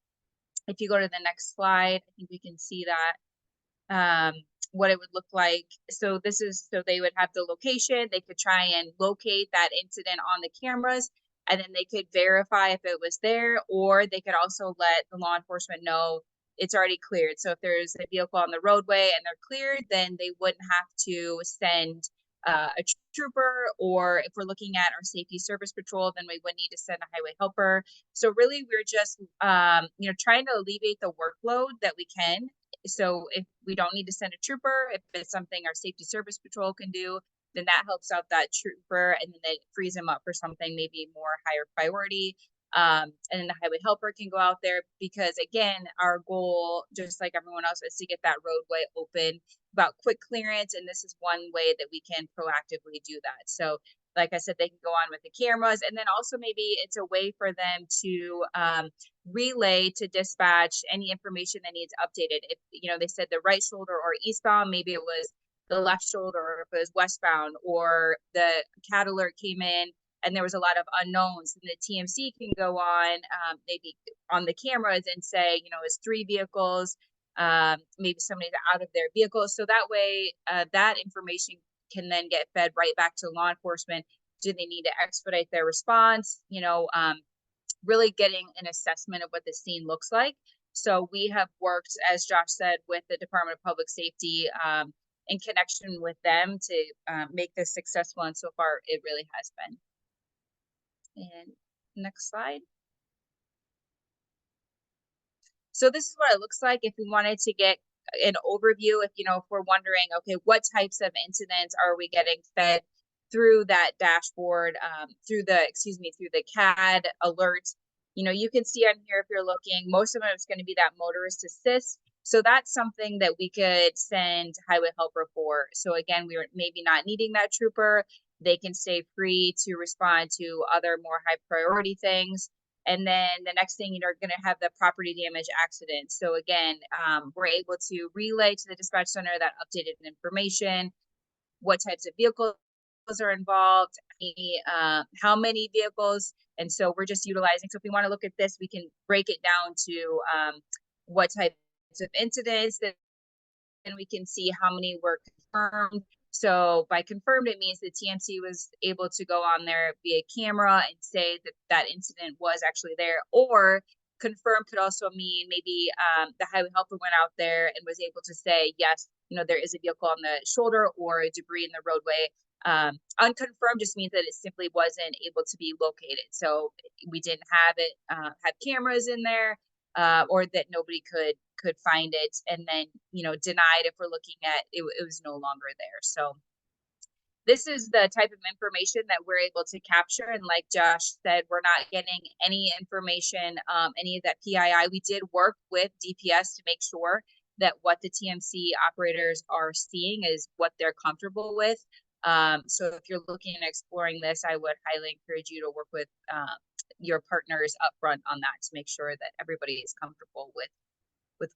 S7: if you go to the next slide, I think we can see that. What it would look like. So they would have the location, they could try and locate that incident on the cameras, and then they could verify if it was there, or they could also let the law enforcement know it's already cleared. So if there's a vehicle on the roadway and they're cleared, then they wouldn't have to send a trooper, or if we're looking at our safety service patrol, then we would need to send a highway helper. So really we're just trying to alleviate the workload that we can. So if we don't need to send a trooper, if it's something our safety service patrol can do, then that helps out that trooper, and then it frees them up for something maybe more higher priority. And then the highway helper can go out there, because again, our goal, just like everyone else, is to get that roadway open, about quick clearance. And this is one way that we can proactively do that. So like I said, they can go on with the cameras, and then also maybe it's a way for them to relay to dispatch any information that needs updated. If they said the right shoulder or eastbound, maybe it was the left shoulder, or if it was westbound, or the CAD alert came in and there was a lot of unknowns, and the TMC can go on maybe on the cameras and say, it's 3 vehicles, maybe somebody's out of their vehicle. So that way that information can then get fed right back to law enforcement. Do they need to expedite their response? Really getting an assessment of what the scene looks like. So we have worked, as Josh said, with the Department of Public Safety in connection with them to make this successful. And so far, it really has been. And next slide. So this is what it looks like if we wanted to get an overview, if we're wondering, okay, what types of incidents are we getting fed through that dashboard, through the CAD alert. You can see on here, if you're looking, most of it is going to be that motorist assist. So that's something that we could send highway helper for. So again, we were maybe not needing that trooper. They can stay free to respond to other more high priority things. And then the next thing, you're going to have the property damage accident. So again, we're able to relay to the dispatch center that updated information, what types of vehicles are involved, how many vehicles. And so we're just utilizing. So if we want to look at this, we can break it down to what types of incidents, and we can see how many were confirmed. So by confirmed, it means the TMC was able to go on there via camera and say that that incident was actually there. Or confirmed could also mean maybe the highway helper went out there and was able to say, yes, there is a vehicle on the shoulder or debris in the roadway. Unconfirmed just means that it simply wasn't able to be located. So we didn't have it, have cameras in there, or that nobody could find it. And then, denied if we're looking at it was no longer there. So this is the type of information that we're able to capture. And like Josh said, we're not getting any information, any of that PII. We did work with DPS to make sure that what the TMC operators are seeing is what they're comfortable with. So if you're looking at exploring this, I would highly encourage you to work with your partners up front on that to make sure that everybody is comfortable with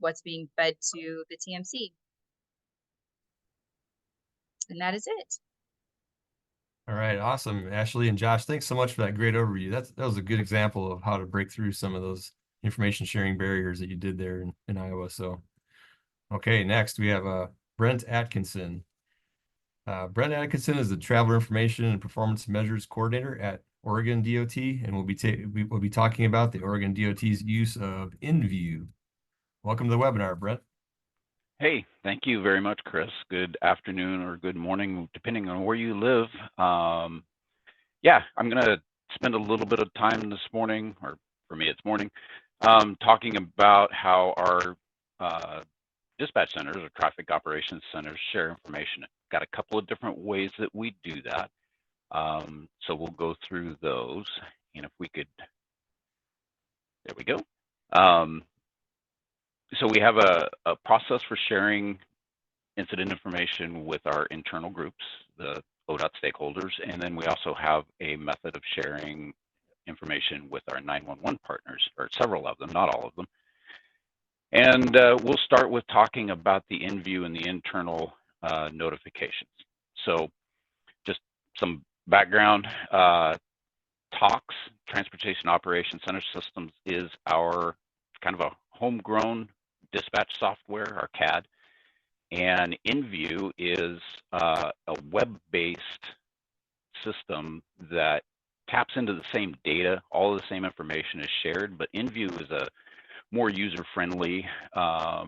S7: what's being fed to the TMC. And that is it.
S2: All right, awesome. Ashley and Josh, thanks so much for that great overview. That was a good example of how to break through some of those information sharing barriers that you did there in Iowa. So, okay, next we have Brent Atkinson. Brent Atkinson is the Traveler Information and Performance Measures Coordinator at Oregon DOT, and we'll be talking about the Oregon DOT's use of InView. Welcome to the webinar, Brent.
S8: Hey, thank you very much, Chris. Good afternoon or good morning, depending on where you live. Yeah, I'm going to spend a little bit of time this morning, or for me, it's morning, talking about how our dispatch centers or traffic operations centers share information. Got a couple of different ways that we do that. So we'll go through those. And if we could, there we go. So we have a process for sharing incident information with our internal groups, the ODOT stakeholders, and then we also have a method of sharing information with our 911 partners, or several of them, not all of them. And we'll start with talking about the InView and the internal notifications. So just some background, TOX, Transportation Operations Center Systems, is our kind of a homegrown dispatch software, our CAD, and InView is a web-based system that taps into the same data. All of the same information is shared, but InView is a more user-friendly, a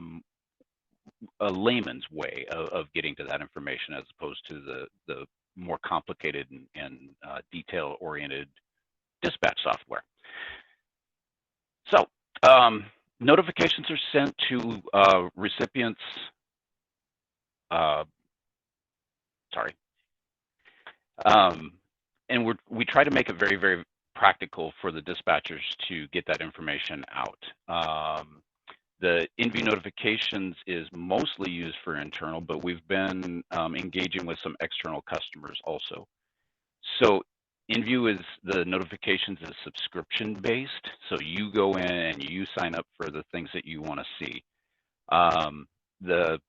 S8: layman's way of getting to that information, as opposed to the more complicated and detail-oriented dispatch software. So notifications are sent to recipients. And we try to make it very, very practical for the dispatchers to get that information out. The InView notifications is mostly used for internal, but we've been engaging with some external customers also. So InView is, the notifications is subscription based. So you go in and you sign up for the things that you want to see. The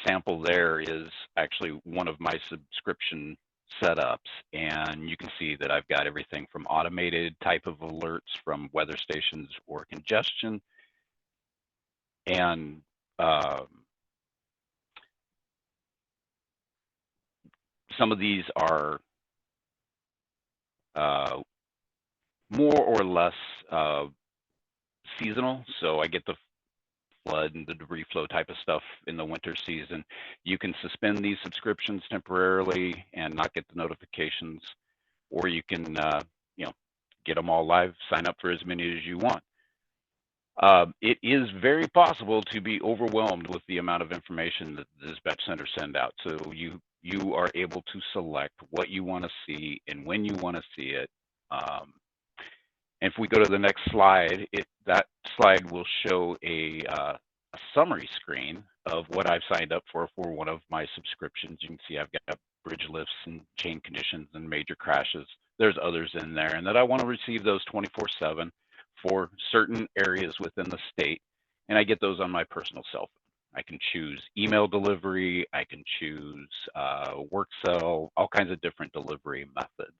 S8: sample there is actually one of my subscription setups, and you can see that I've got everything from automated type of alerts from weather stations or congestion, and some of these are more or less seasonal. So I get the flood and the debris flow type of stuff in the winter season. You can suspend these subscriptions temporarily and not get the notifications, or you can get them all live, sign up for as many as you want. It is very possible to be overwhelmed with the amount of information that the dispatch center send out. So you are able to select what you want to see and when you want to see it. If we go to the next slide, that slide will show a summary screen of what I've signed up for one of my subscriptions. You can see I've got bridge lifts and chain conditions and major crashes. There's others in there, and that I want to receive those 24/7 for certain areas within the state, and I get those on my personal cell phone. I can choose email delivery, I can choose work cell, all kinds of different delivery methods.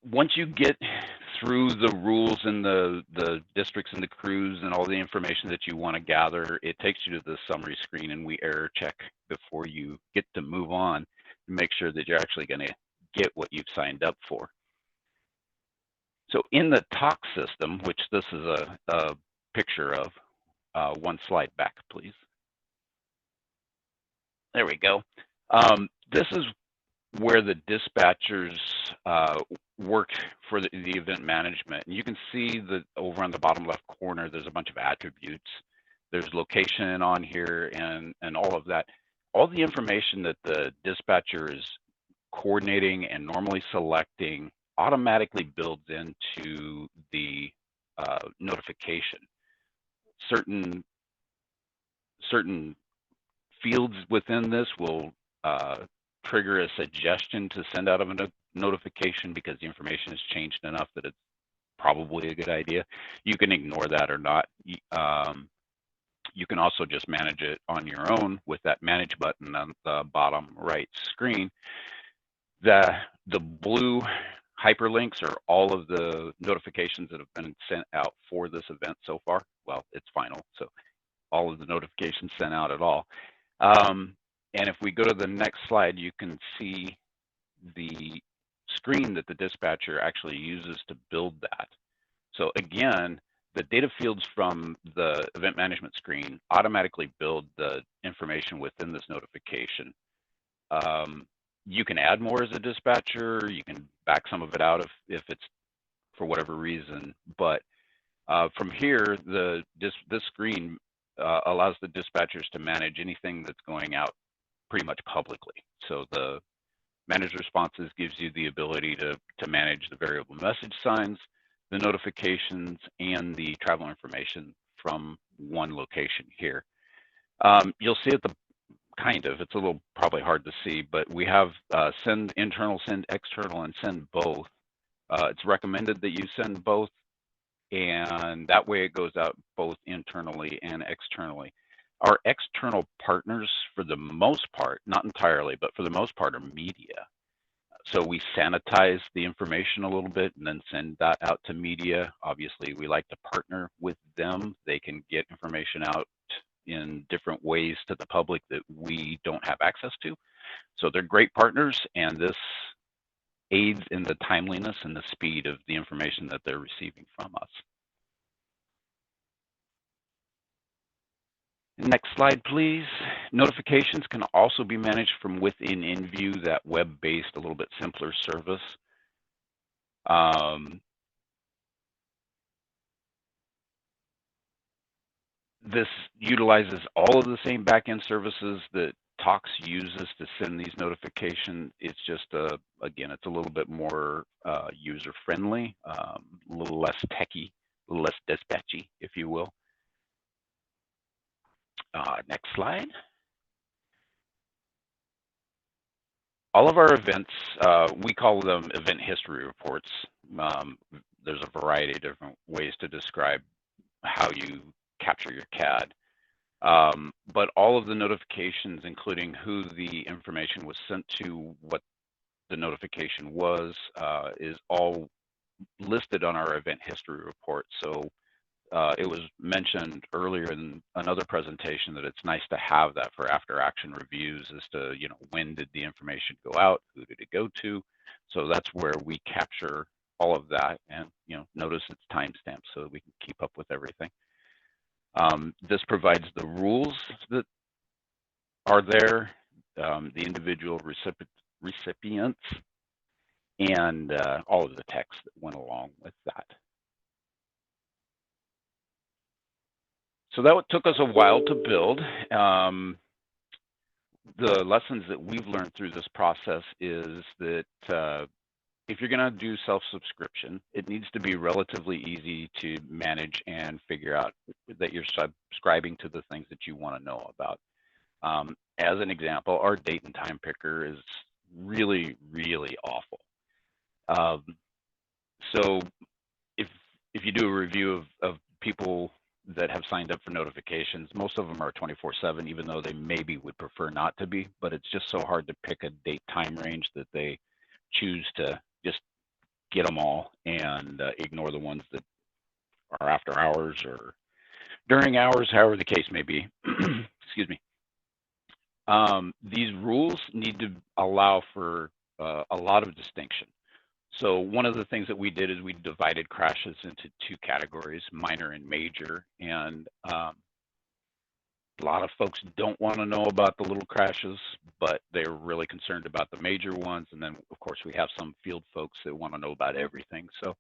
S8: Once you get through the rules and the districts and the crews and all the information that you want to gather, it takes you to the summary screen, and we error check before you get to move on and make sure that you're actually going to get what you've signed up for. So in the TOC system, which this is a picture of, one slide back, please. There we go. This is where the dispatchers work for the event management. And you can see that over on the bottom left corner, there's a bunch of attributes. There's location on here and all of that. All the information that the dispatcher is coordinating and normally selecting automatically builds into the notification. Certain fields within this will trigger a suggestion to send out of a notification because the information has changed enough that it's probably a good idea. You can ignore that or not. You can also just manage it on your own with that manage button on the bottom right screen. The blue hyperlinks are all of the notifications that have been sent out for this event so far. Well, it's final, so all of the notifications sent out at all. And if we go to the next slide, you can see the screen that the dispatcher actually uses to build that. So again, the data fields from the event management screen automatically build the information within this notification. You can add more as a dispatcher. You can back some of it out if it's for whatever reason. But from here, this screen allows the dispatchers to manage anything that's going out pretty much publicly. So the manage responses gives you the ability to manage the variable message signs, the notifications, and the travel information from one location here. You'll see at the it's a little probably hard to see, but we have send internal, send external, and send both. It's recommended that you send both, and that way it goes out both internally and externally. Our external partners, for the most part, not entirely, but for the most part, are media. So we sanitize the information a little bit and then send that out to media. Obviously, we like to partner with them. They can get information out in different ways to the public that we don't have access to. So they're great partners, and this aids in the timeliness and the speed of the information that they're receiving from us. Next slide, please. Notifications can also be managed from within InView, that web-based, a little bit simpler service. This utilizes all of the same backend services that TOCS uses to send these notifications. It's just, again, it's a little bit more user-friendly, a little less techy, a little less dispatchy, if you will. Next slide. All of our events, we call them event history reports. There's a variety of different ways to describe how you capture your CAD. But all of the notifications, including who the information was sent to, what the notification was, is all listed on our event history report. So it was mentioned earlier in another presentation that it's nice to have that for after action reviews as to, you know, when did the information go out, who did it go to. So that's where we capture all of that, and, you know, notice it's timestamped so that we can keep up with everything. This provides the rules that are there, the individual recipients, and all of the text that went along with that. So that took us a while to build. The lessons that we've learned through this process is that if you're going to do self-subscription, it needs to be relatively easy to manage and figure out that you're subscribing to the things that you want to know about. As an example, our date and time picker is really, really awful. So if you do a review of people that have signed up for notifications, most of them are 24/7, even though they maybe would prefer not to be, but it's just so hard to pick a date time range that they choose to just get them all and ignore the ones that are after hours or during hours, however the case may be. Excuse me. These rules need to allow for a lot of distinction. So one of the things that we did is we divided crashes into two categories, minor and major. And a lot of folks don't want to know about the little crashes, but they're really concerned about the major ones. And then, of course, we have some field folks that want to know about everything. So,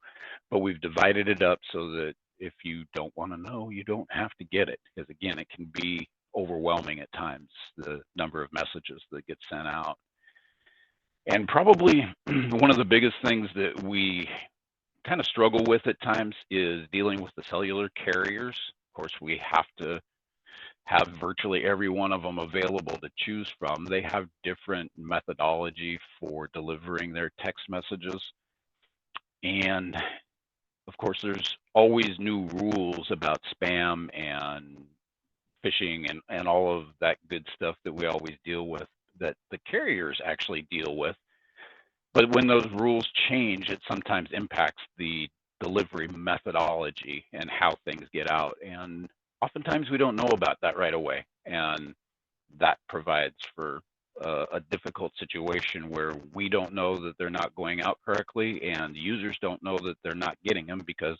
S8: but we've divided it up so that if you don't want to know, you don't have to get it. Because again, it can be overwhelming at times, the number of messages that get sent out. And probably one of the biggest things that we kind of struggle with at times is dealing with the cellular carriers. Of course, we have to have virtually every one of them available to choose from. They have different methodology for delivering their text messages. And of course, there's always new rules about spam and phishing and all of that good stuff that we always deal with, that the carriers actually deal with. But when those rules change, it sometimes impacts the delivery methodology and how things get out. And oftentimes we don't know about that right away. And that provides for a difficult situation where we don't know that they're not going out correctly, and users don't know that they're not getting them because,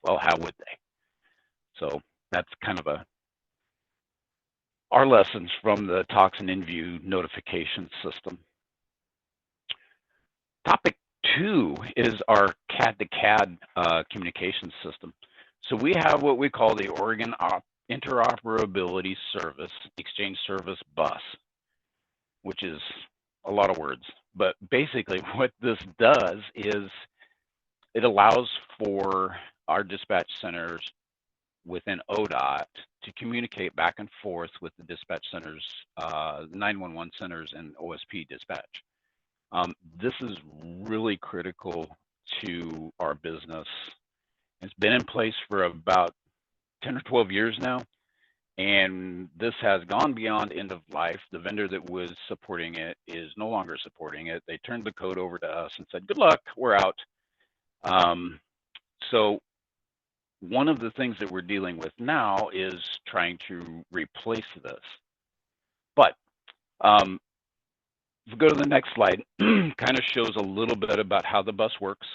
S8: well, how would they? So that's kind of our lessons from the Toxin InView notification system. Topic 2 is our CAD-to-CAD communication system. So we have what we call the Oregon Interoperability Service Exchange Service Bus, which is a lot of words. But basically what this does is it allows for our dispatch centers within ODOT to communicate back and forth with the dispatch centers, 911 centers, and OSP dispatch. This is really critical to our business. It's been in place for about 10 or 12 years now, and this has gone beyond end of life. The vendor that was supporting it is no longer supporting it. They turned the code over to us and said, good luck, we're out. So one of the things that we're dealing with now is trying to replace this. But if we go to the next slide, kind of shows a little bit about how the bus works.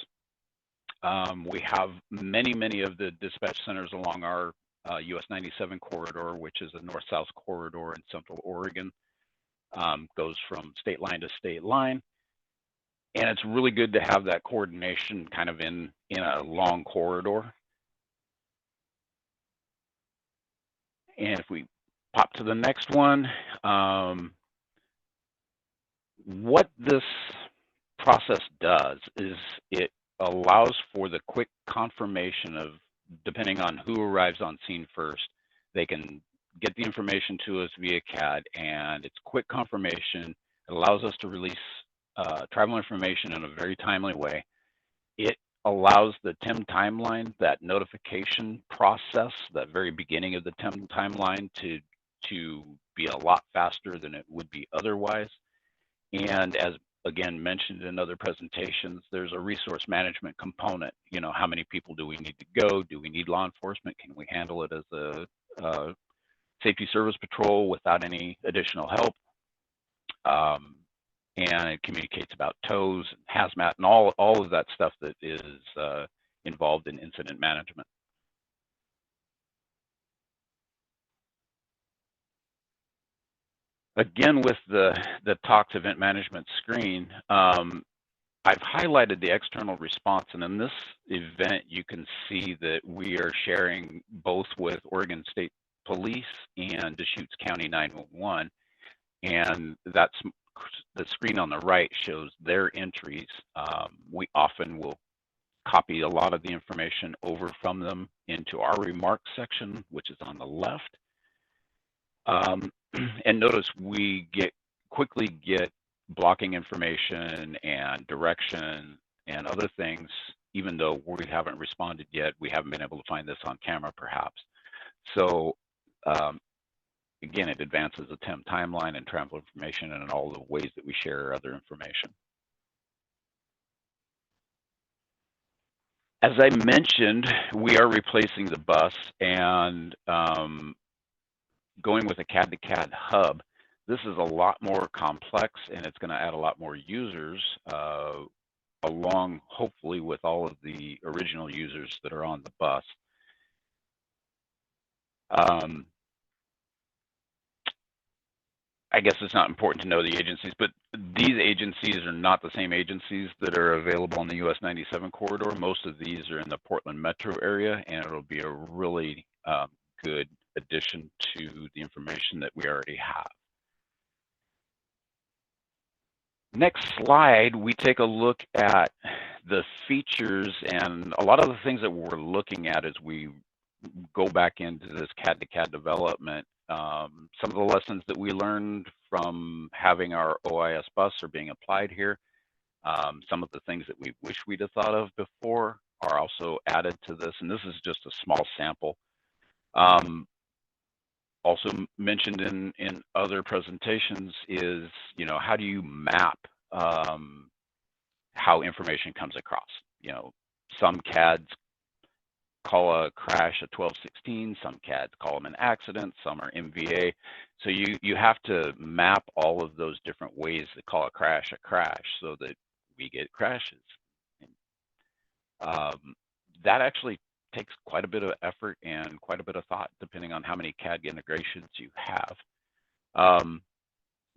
S8: We have many of the dispatch centers along our US 97 corridor, which is a north-south corridor in Central Oregon. Goes from state line to state line. And it's really good to have that coordination kind of in a long corridor. And if we pop to the next one, what this process does is it allows for the quick confirmation of, depending on who arrives on scene first, they can get the information to us via CAD, and it's quick confirmation. It allows us to release travel information in a very timely way. It allows the TIM timeline, that notification process, that very beginning of the TIM timeline, to be a lot faster than it would be otherwise. And as again mentioned in other presentations, there's a resource management component. You know, how many people do we need to go? Do we need law enforcement? Can we handle it as a safety service patrol without any additional help? And it communicates about tows, hazmat, and all of that stuff that is involved in incident management. Again, with the TOX event management screen, I've highlighted the external response, and in this event, you can see that we are sharing both with Oregon State Police and Deschutes County 911, and that's the screen on the right shows their entries. We often will copy a lot of the information over from them into our remarks section, which is on the left. And notice we quickly get blocking information and direction and other things, even though we haven't responded yet. We haven't been able to find this on camera, perhaps. So again, it advances the TEM timeline and travel information and all the ways that we share other information. As I mentioned, we are replacing the bus and going with a CAD-to-CAD hub. This is a lot more complex, and it's going to add a lot more users along, hopefully, with all of the original users that are on the bus. I guess it's not important to know the agencies, but these agencies are not the same agencies that are available on the US 97 corridor. Most of these are in the Portland metro area, and it'll be a really good addition to the information that we already have. Next slide, we take a look at the features, and a lot of the things that we're looking at as we go back into this CAD-to-CAD development. Some of the lessons that we learned from having our OIS bus are being applied here. Some of the things that we wish we'd have thought of before are also added to this, and this is just a small sample. Also mentioned in other presentations is, how do you map how information comes across? Some CADs call a crash a 1216, some CADs call them an accident, some are MVA. So you have to map all of those different ways to call a crash so that we get crashes. That actually takes quite a bit of effort and quite a bit of thought, depending on how many CAD integrations you have.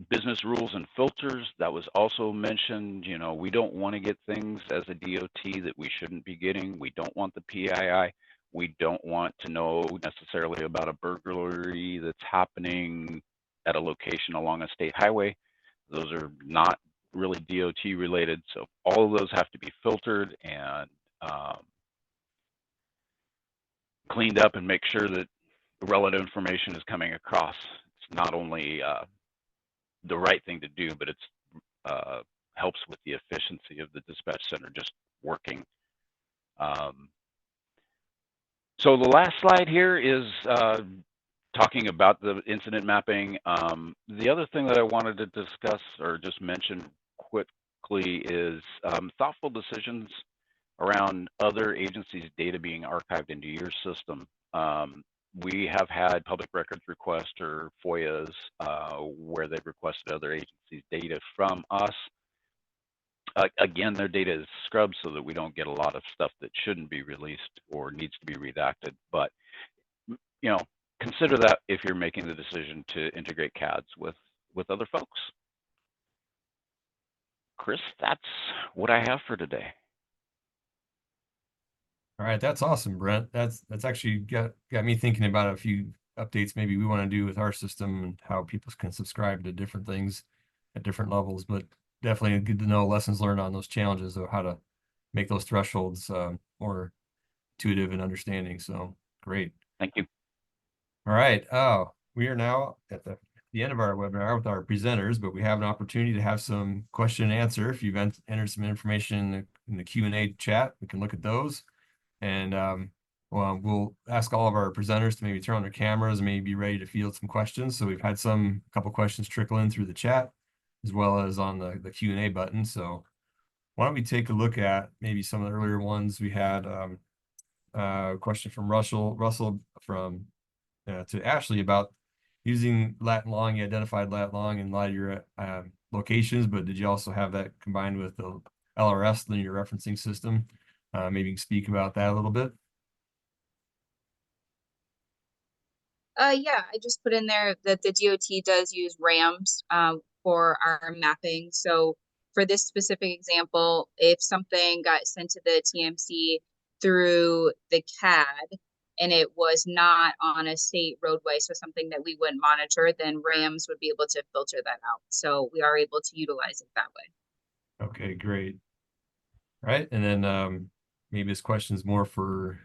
S8: Business rules and filters, that was also mentioned. We don't want to get things as a DOT that we shouldn't be getting. We don't want the PII. We don't want to know necessarily about a burglary that's happening at a location along a state highway. Those are not really DOT related. So all of those have to be filtered and cleaned up and make sure that the relevant information is coming across. It's not only the right thing to do, but it's helps with the efficiency of the dispatch center just working. So the last slide here is talking about the incident mapping. The other thing that I wanted to discuss or just mention quickly is thoughtful decisions around other agencies' data being archived into your system. We have had public records requests or FOIAs where they've requested other agencies' data from us. Again, their data is scrubbed so that we don't get a lot of stuff that shouldn't be released or needs to be redacted. But, consider that if you're making the decision to integrate CADs with other folks. Chris, that's what I have for today.
S2: All right, that's awesome, Brent. That's actually got me thinking about a few updates maybe we want to do with our system and how people can subscribe to different things at different levels. But definitely good to know lessons learned on those challenges of how to make those thresholds more intuitive and understanding. So great.
S8: Thank you.
S2: All right. We are now at the end of our webinar with our presenters, but we have an opportunity to have some question and answer. If you've entered some information in the Q&A chat, we can look at those. And we'll ask all of our presenters to maybe turn on their cameras and maybe be ready to field some questions. So we've had a couple questions trickle in through the chat as well as on the Q&A button. So why don't we take a look at maybe some of the earlier ones. We had a question from Russell from to Ashley about using lat and long. You identified lat long in a lot of your locations, but did you also have that combined with the LRS linear referencing system? Maybe you can speak about that a little bit.
S7: Yeah, I just put in there that the DOT does use RAMs for our mapping. So for this specific example, if something got sent to the TMC through the CAD and it was not on a state roadway, so something that we wouldn't monitor, then Rams would be able to filter that out. So we are able to utilize it that way.
S2: Okay, great. All right, and then maybe this question is more for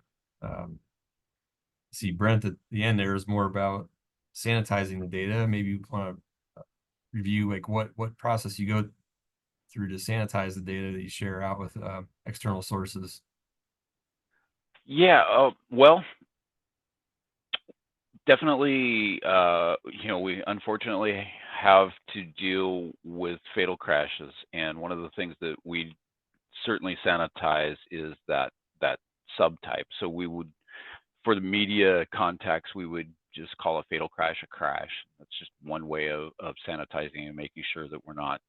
S2: see Brent at the end. There is more about sanitizing the data. Maybe you want to review like what process you go through to sanitize the data that you share out with external sources.
S8: Yeah, well, definitely, we unfortunately have to deal with fatal crashes, and one of the things that we certainly sanitize is that subtype. So we would, for the media contacts, we would just call a fatal crash a crash. That's just one way of sanitizing and making sure that we're not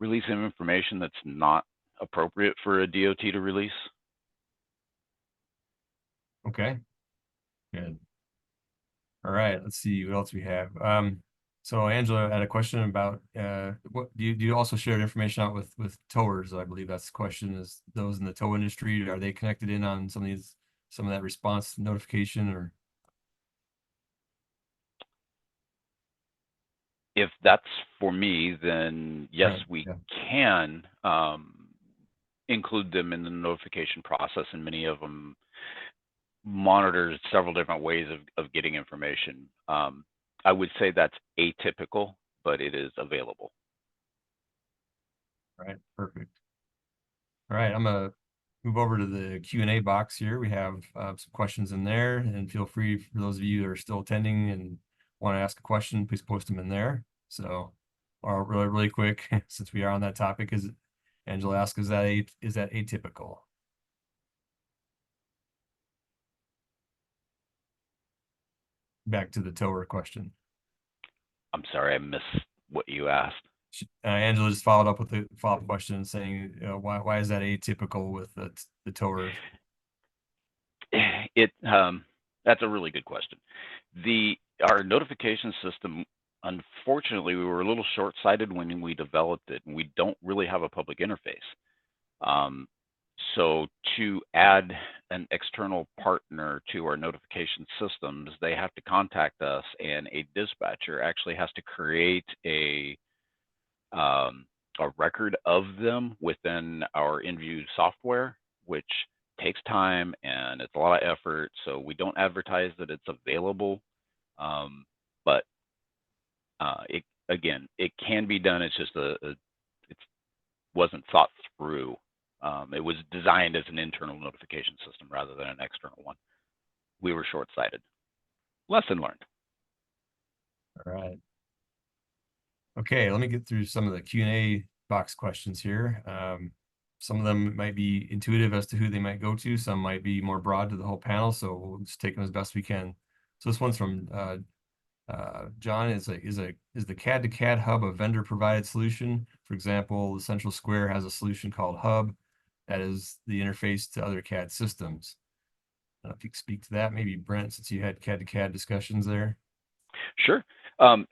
S8: releasing information that's not appropriate for a DOT to release.
S2: Okay, good. All right, let's see what else we have. So Angela had a question about what do you also share information out with towers? I believe that's the question, is those in the tow industry, are they connected in on some of that response notification? Or
S8: if that's for me, then yes,
S2: right,
S8: we
S2: yeah.
S8: can include them in the notification process, and many of them monitors several different ways of getting information. I would say that's atypical, but it is available.
S2: All right, perfect. All right, I'm gonna move over to the Q&A box here. We have some questions in there, and feel free, for those of you that are still attending and want to ask a question, please post them in there. So, or really quick, since we are on that topic, is Angela asked, is that atypical? Back to the tower question.
S8: I'm sorry, I missed what you asked.
S2: Angela just followed up with the follow-up question saying, why is that atypical with the tower?
S8: That's a really good question. Our notification system, unfortunately, we were a little short-sighted when we developed it, and we don't really have a public interface. So to add an external partner to our notification systems, they have to contact us, and a dispatcher actually has to create a record of them within our InView software, which takes time and it's a lot of effort. So we don't advertise that it's available, but it can be done. It's just it wasn't thought through. It was designed as an internal notification system rather than an external one. We were short-sighted. Lesson learned.
S2: All right. Okay, let me get through some of the Q&A box questions here. Some of them might be intuitive as to who they might go to. Some might be more broad to the whole panel, so we'll just take them as best we can. So this one's from John. Is the CAD to CAD hub a vendor provided solution? For example, the Central Square has a solution called Hub that is the interface to other CAD systems. I don't know if you could speak to that, maybe Brent, since you had CAD to CAD discussions there.
S8: Sure.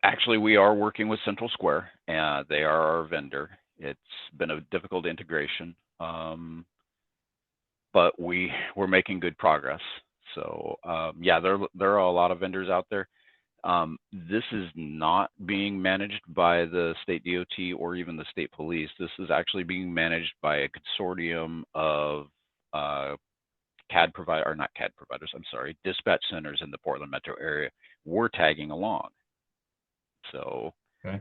S8: Actually, we are working with Central Square, and they are our vendor. It's been a difficult integration, but we're making good progress. So yeah, there are a lot of vendors out there. This is not being managed by the state DOT or even the state police. This is actually being managed by a consortium of CAD provider, or not CAD providers, I'm sorry, dispatch centers in the Portland metro area. We're tagging along. So
S2: okay.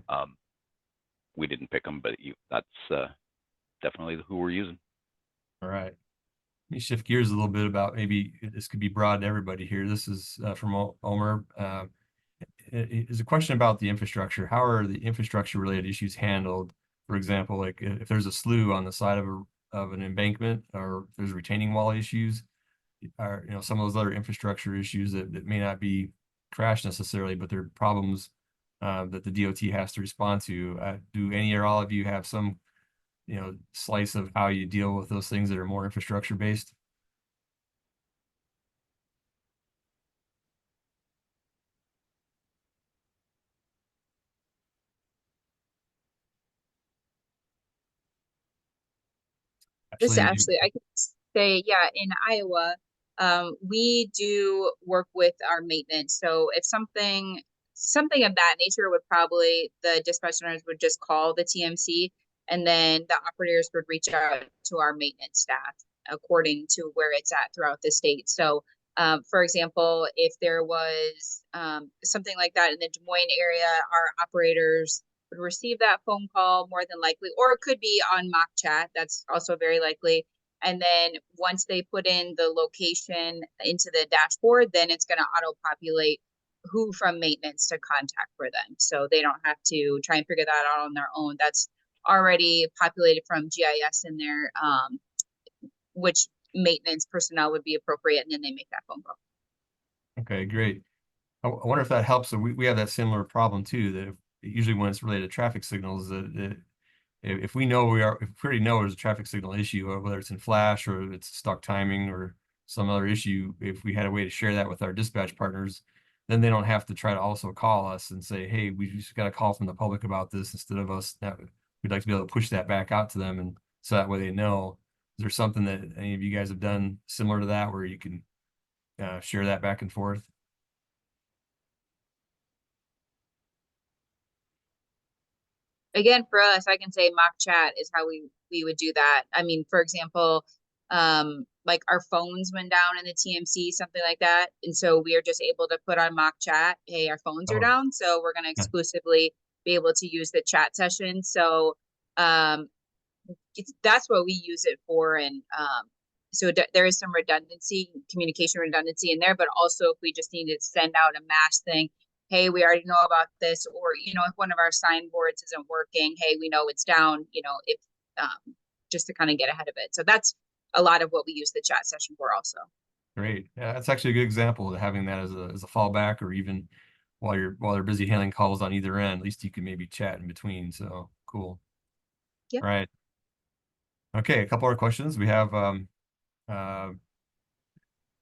S8: We didn't pick them, but that's definitely who we're using.
S2: All right. Let me shift gears a little bit about, maybe this could be broad to everybody here. This is from Omer. Is a question about the infrastructure. How are the infrastructure related issues handled? For example, like if there's a slough on the side of an embankment, or if there's retaining wall issues, or some of those other infrastructure issues that may not be crash necessarily, but they're problems that the DOT has to respond to. Do any or all of you have some slice of how you deal with those things that are more infrastructure based?
S7: This
S2: Ashley,
S7: actually, I could say, yeah, in Iowa, we do work with our maintenance. So if something of that nature would probably, the dispatch centers would just call the TMC, and then the operators would reach out to our maintenance staff according to where it's at throughout the state. So for example, if there was something like that in the Des Moines area, our operators would receive that phone call more than likely, or it could be on mock chat. That's also very likely. And then once they put in the location into the dashboard, then it's going to auto populate who from maintenance to contact for them. So they don't have to try and figure that out on their own. That's already populated from GIS in there, which maintenance personnel would be appropriate, and then they make that phone call.
S2: okay, great. I wonder if that helps. So we have that similar problem too, that usually when it's related to traffic signals, that if we know if we already know there's a traffic signal issue, or whether it's in flash or it's stuck timing or some other issue, if we had a way to share that with our dispatch partners, then they don't have to try to also call us and say, hey, we just got a call from the public about this, instead of us. We'd like to be able to push that back out to them, and so that way they know. Is there something that any of you guys have done similar to that, where you can share that back and forth?
S7: Again, for us, I can say mock chat is how we would do that. I mean, for example, like our phones went down in the TMC, something like that. And so we are just able to put on mock chat, hey, our phones are down. So we're going to exclusively be able to use the chat session. So that's what we use it for. And so there is some redundancy, communication redundancy in there, but also if we just need to send out a mass thing, hey, we already know about this, or, you know, if one of our signboards isn't working, hey, we know it's down, you know, if just to kind of get ahead of it. So that's a lot of what we use the chat session for also.
S2: Great. Yeah, that's actually a good example of having that as a fallback, or even while they're busy handling calls on either end, at least you can maybe chat in between. So cool.
S7: Yeah.
S2: All right. Okay, a couple other questions. We have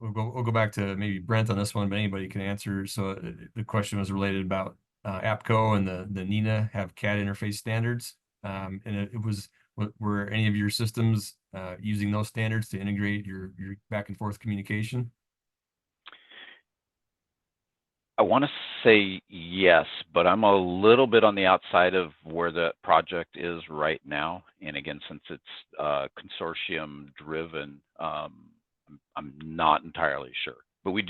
S2: we'll go back to maybe Brent on this one, but anybody can answer. So the question was related about APCO and the NINA have CAD interface standards. And it was, were any of your systems using those standards to integrate your back and forth communication?
S8: I want to say yes, but I'm a little bit on the outside of where the project is right now. And again, since it's consortium driven, I'm not entirely sure. But we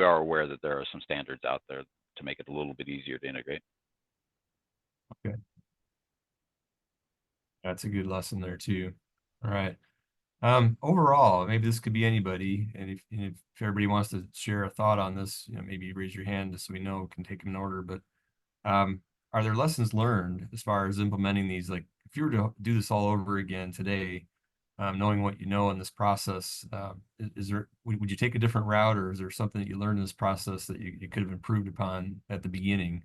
S8: are aware that there are some standards out there to make it a little bit easier to integrate.
S2: Okay. That's a good lesson there too. All right. Overall, maybe this could be anybody, and if everybody wants to share a thought on this, you know, maybe raise your hand just so we know, can take them in order. But are there lessons learned as far as implementing these? Like, if you were to do this all over again today, knowing what you know in this process, would you take a different route, or is there something that you learned in this process that you could have improved upon at the beginning?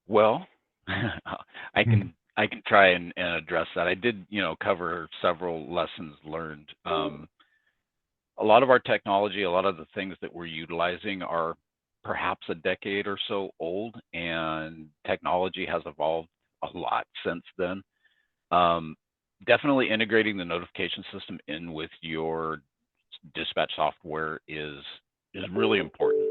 S8: Well, I can try and address that. I did, cover several lessons learned. A lot of our technology, a lot of the things that we're utilizing are perhaps a decade or so old, and technology has evolved a lot since then. Definitely integrating the notification system in with your dispatch software is really important.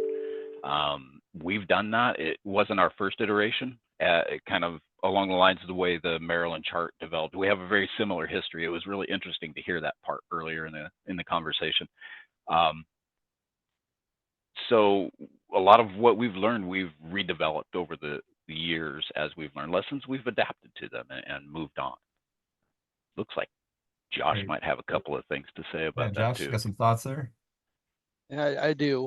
S8: We've done that. It wasn't our first iteration, kind of along the lines of the way the Maryland chart developed. We have a very similar history. It was really interesting to hear that part earlier in the conversation. So a lot of what we've learned, we've redeveloped over the years as we've learned lessons. We've adapted to them and moved on. Looks like Josh
S2: Great.
S8: might have a couple of things to say about that
S2: Josh,
S8: too.
S2: got some thoughts there?
S6: Yeah, I do.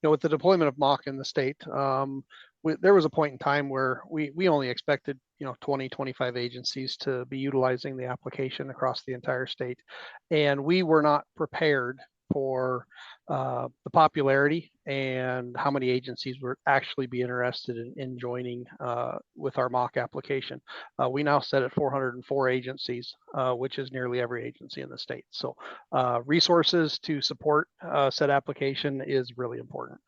S6: With the deployment of mock in the state, there was a point in time where we only expected 20, 25 agencies to be utilizing the application across the entire state, and we were not prepared for the popularity and how many agencies would actually be interested in joining with our mock application. We now set at 404 agencies, which is nearly every agency in the state. So resources to support said application is really important.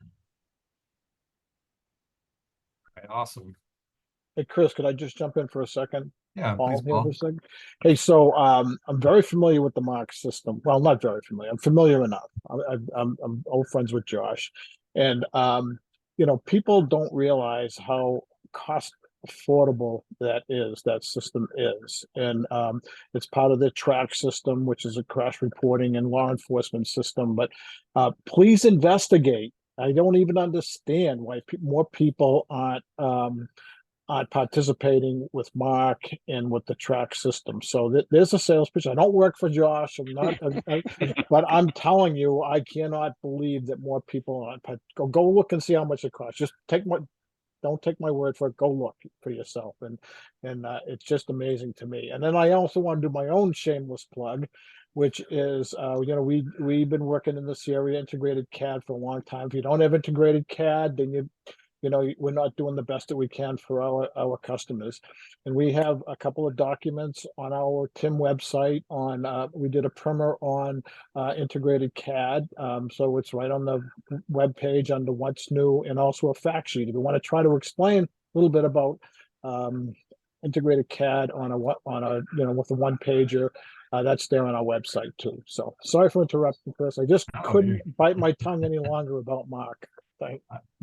S2: Right, awesome.
S3: Hey, Chris, could I just jump in for a second?
S2: Yeah,
S3: Paul
S2: please,
S3: here
S2: Paul.
S3: for a second. Hey, so I'm very familiar with the mock system. Well, not very familiar. I'm familiar enough. I'm old friends with Josh, and you know, people don't realize how cost affordable that system is, and it's part of the track system, which is a crash reporting and law enforcement system. But please investigate. I don't even understand why more people aren't participating with Mark and with the track system. So there's a sales pitch. I don't work for Josh. I'm not, but I'm telling you, I cannot believe that more people aren't. Go look and see how much it costs. Just don't take my word for it. Go look for yourself, and it's just amazing to me. And then I also want to do my own shameless plug, which is you know, we've been working in this area, integrated CAD, for a long time. If you don't have integrated CAD, then you know, we're not doing the best that we can for our customers. And we have a couple of documents on our TIM website on, we did a primer on integrated CAD. So it's right on the web page under what's new, and also a fact sheet. If you want to try to explain a little bit about integrated CAD on a you know, with a one pager, that's there on our website too. So sorry for interrupting, Chris. I just couldn't bite my tongue any longer about Mark.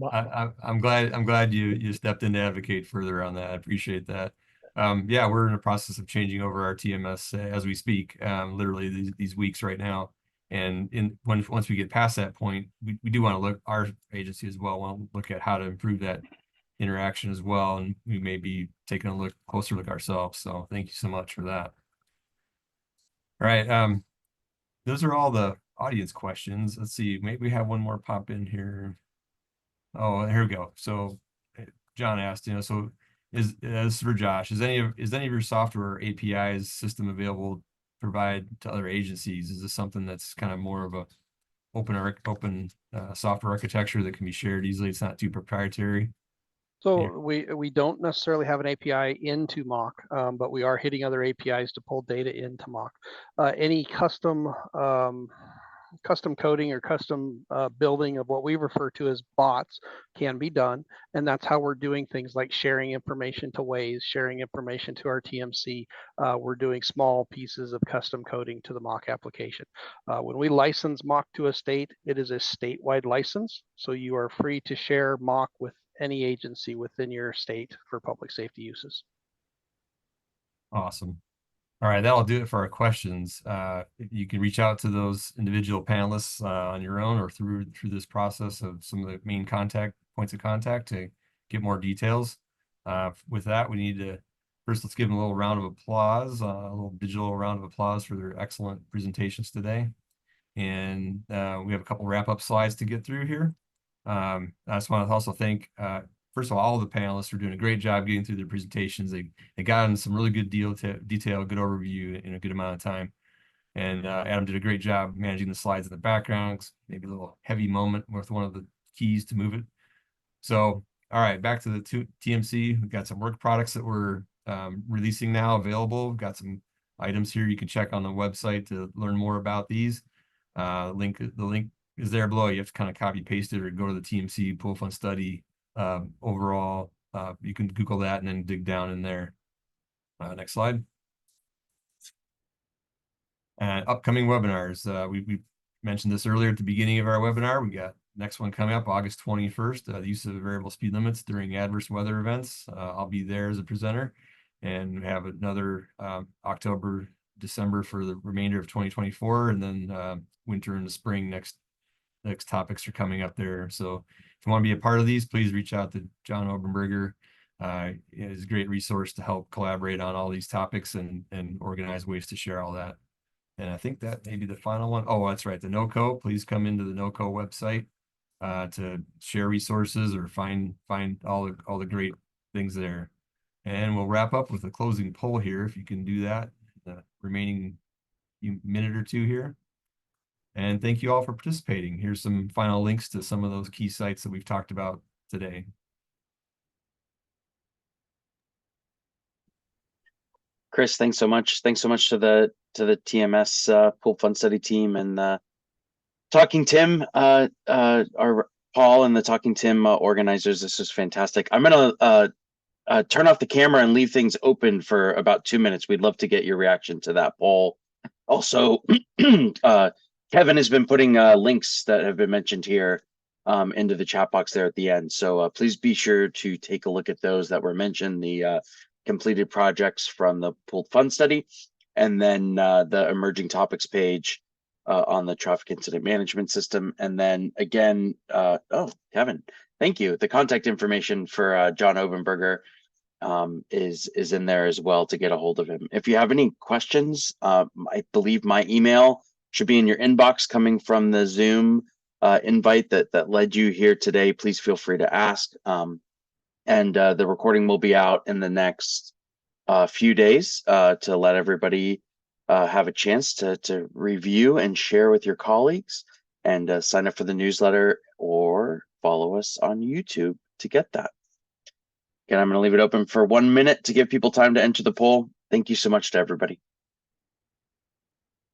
S2: I'm glad you stepped in to advocate further on that. I appreciate that. Yeah, we're in the process of changing over our TMS as we speak, literally these weeks right now. And once we get past that point, we do want to look, our agency as well, want to look at how to improve that interaction as well. And we may be taking a closer look ourselves. So thank you so much for that. All right. Those are all the audience questions. Let's see, maybe we have one more pop in here. Oh, here we go. So John asked, you know, so this is for Josh, is any of your software APIs system available to provide to other agencies? Is this something that's kind of more of a open software architecture that can be shared easily? It's not too proprietary.
S6: So we don't necessarily have an API into mock, but we are hitting other APIs to pull data into mock. Any custom coding or custom building of what we refer to as bots can be done. And that's how we're doing things like sharing information to Waze, sharing information to our TMC. We're doing small pieces of custom coding to the mock application. When we license mock to a state, it is a statewide license. So you are free to share mock with any agency within your state for public safety uses.
S2: Awesome. All right, that'll do it for our questions. You can reach out to those individual panelists on your own or through this process of some of the main points of contact to get more details. With that, we need to first, let's give them a little round of applause, a little digital round of applause for their excellent presentations today. And we have a couple wrap-up slides to get through here. I just want to also thank first of all the panelists for doing a great job getting through their presentations. They got in some really good detail, good overview in a good amount of time. And Adam did a great job managing the slides in the background. Maybe a little heavy moment with one of the keys to move it. So, all right, back to the TMC. We've got some work products that we're releasing now available. We've got some items here you can check on the website to learn more about these. The link is there below. You have to kind of copy paste it or go to the TMC Pool Fund Study overall. You can Google that and then dig down in there. Next slide. Upcoming webinars. We mentioned this earlier at the beginning of our webinar. We got next one coming up August 21st, the use of variable speed limits during adverse weather events. I'll be there as a presenter, and we have another October, December for the remainder of 2024, and then winter and the spring next topics are coming up there. So if you want to be a part of these, please reach out to John Hochberger. It's a great resource to help collaborate on all these topics and organize ways to share all that. And I think that may be the final one. Oh, that's right. The NOCO, please come into the NOCO website to share resources or find all the great things there. And we'll wrap up with a closing poll here, if you can do that, the remaining minute or two here. And thank you all for participating. Here's some final links to some of those key sites that we've talked about today.
S1: Chris, thanks so much. Thanks so much to the TMS pool fund study team and Talking Tim, our Paul and the Talking Tim organizers. This was fantastic. I'm gonna turn off the camera and leave things open for about 2 minutes. We'd love to get your reaction to that poll. Also, Kevin has been putting links that have been mentioned here into the chat box there at the end. So please be sure to take a look at those that were mentioned, the completed projects from the pooled fund study, and then the emerging topics page on the traffic incident management system. And then again, oh, Kevin, thank you. The contact information for John Hochberger is in there as well to get a hold of him. If you have any questions, I believe my email should be in your inbox coming from the Zoom invite that led you here today. Please feel free to ask. And the recording will be out in the next few days to let everybody have a chance to review and share with your colleagues, and sign up for the newsletter or follow us on YouTube to get that. Again, I'm going to leave it open for 1 minute to give people time to enter the poll. Thank you so much to everybody.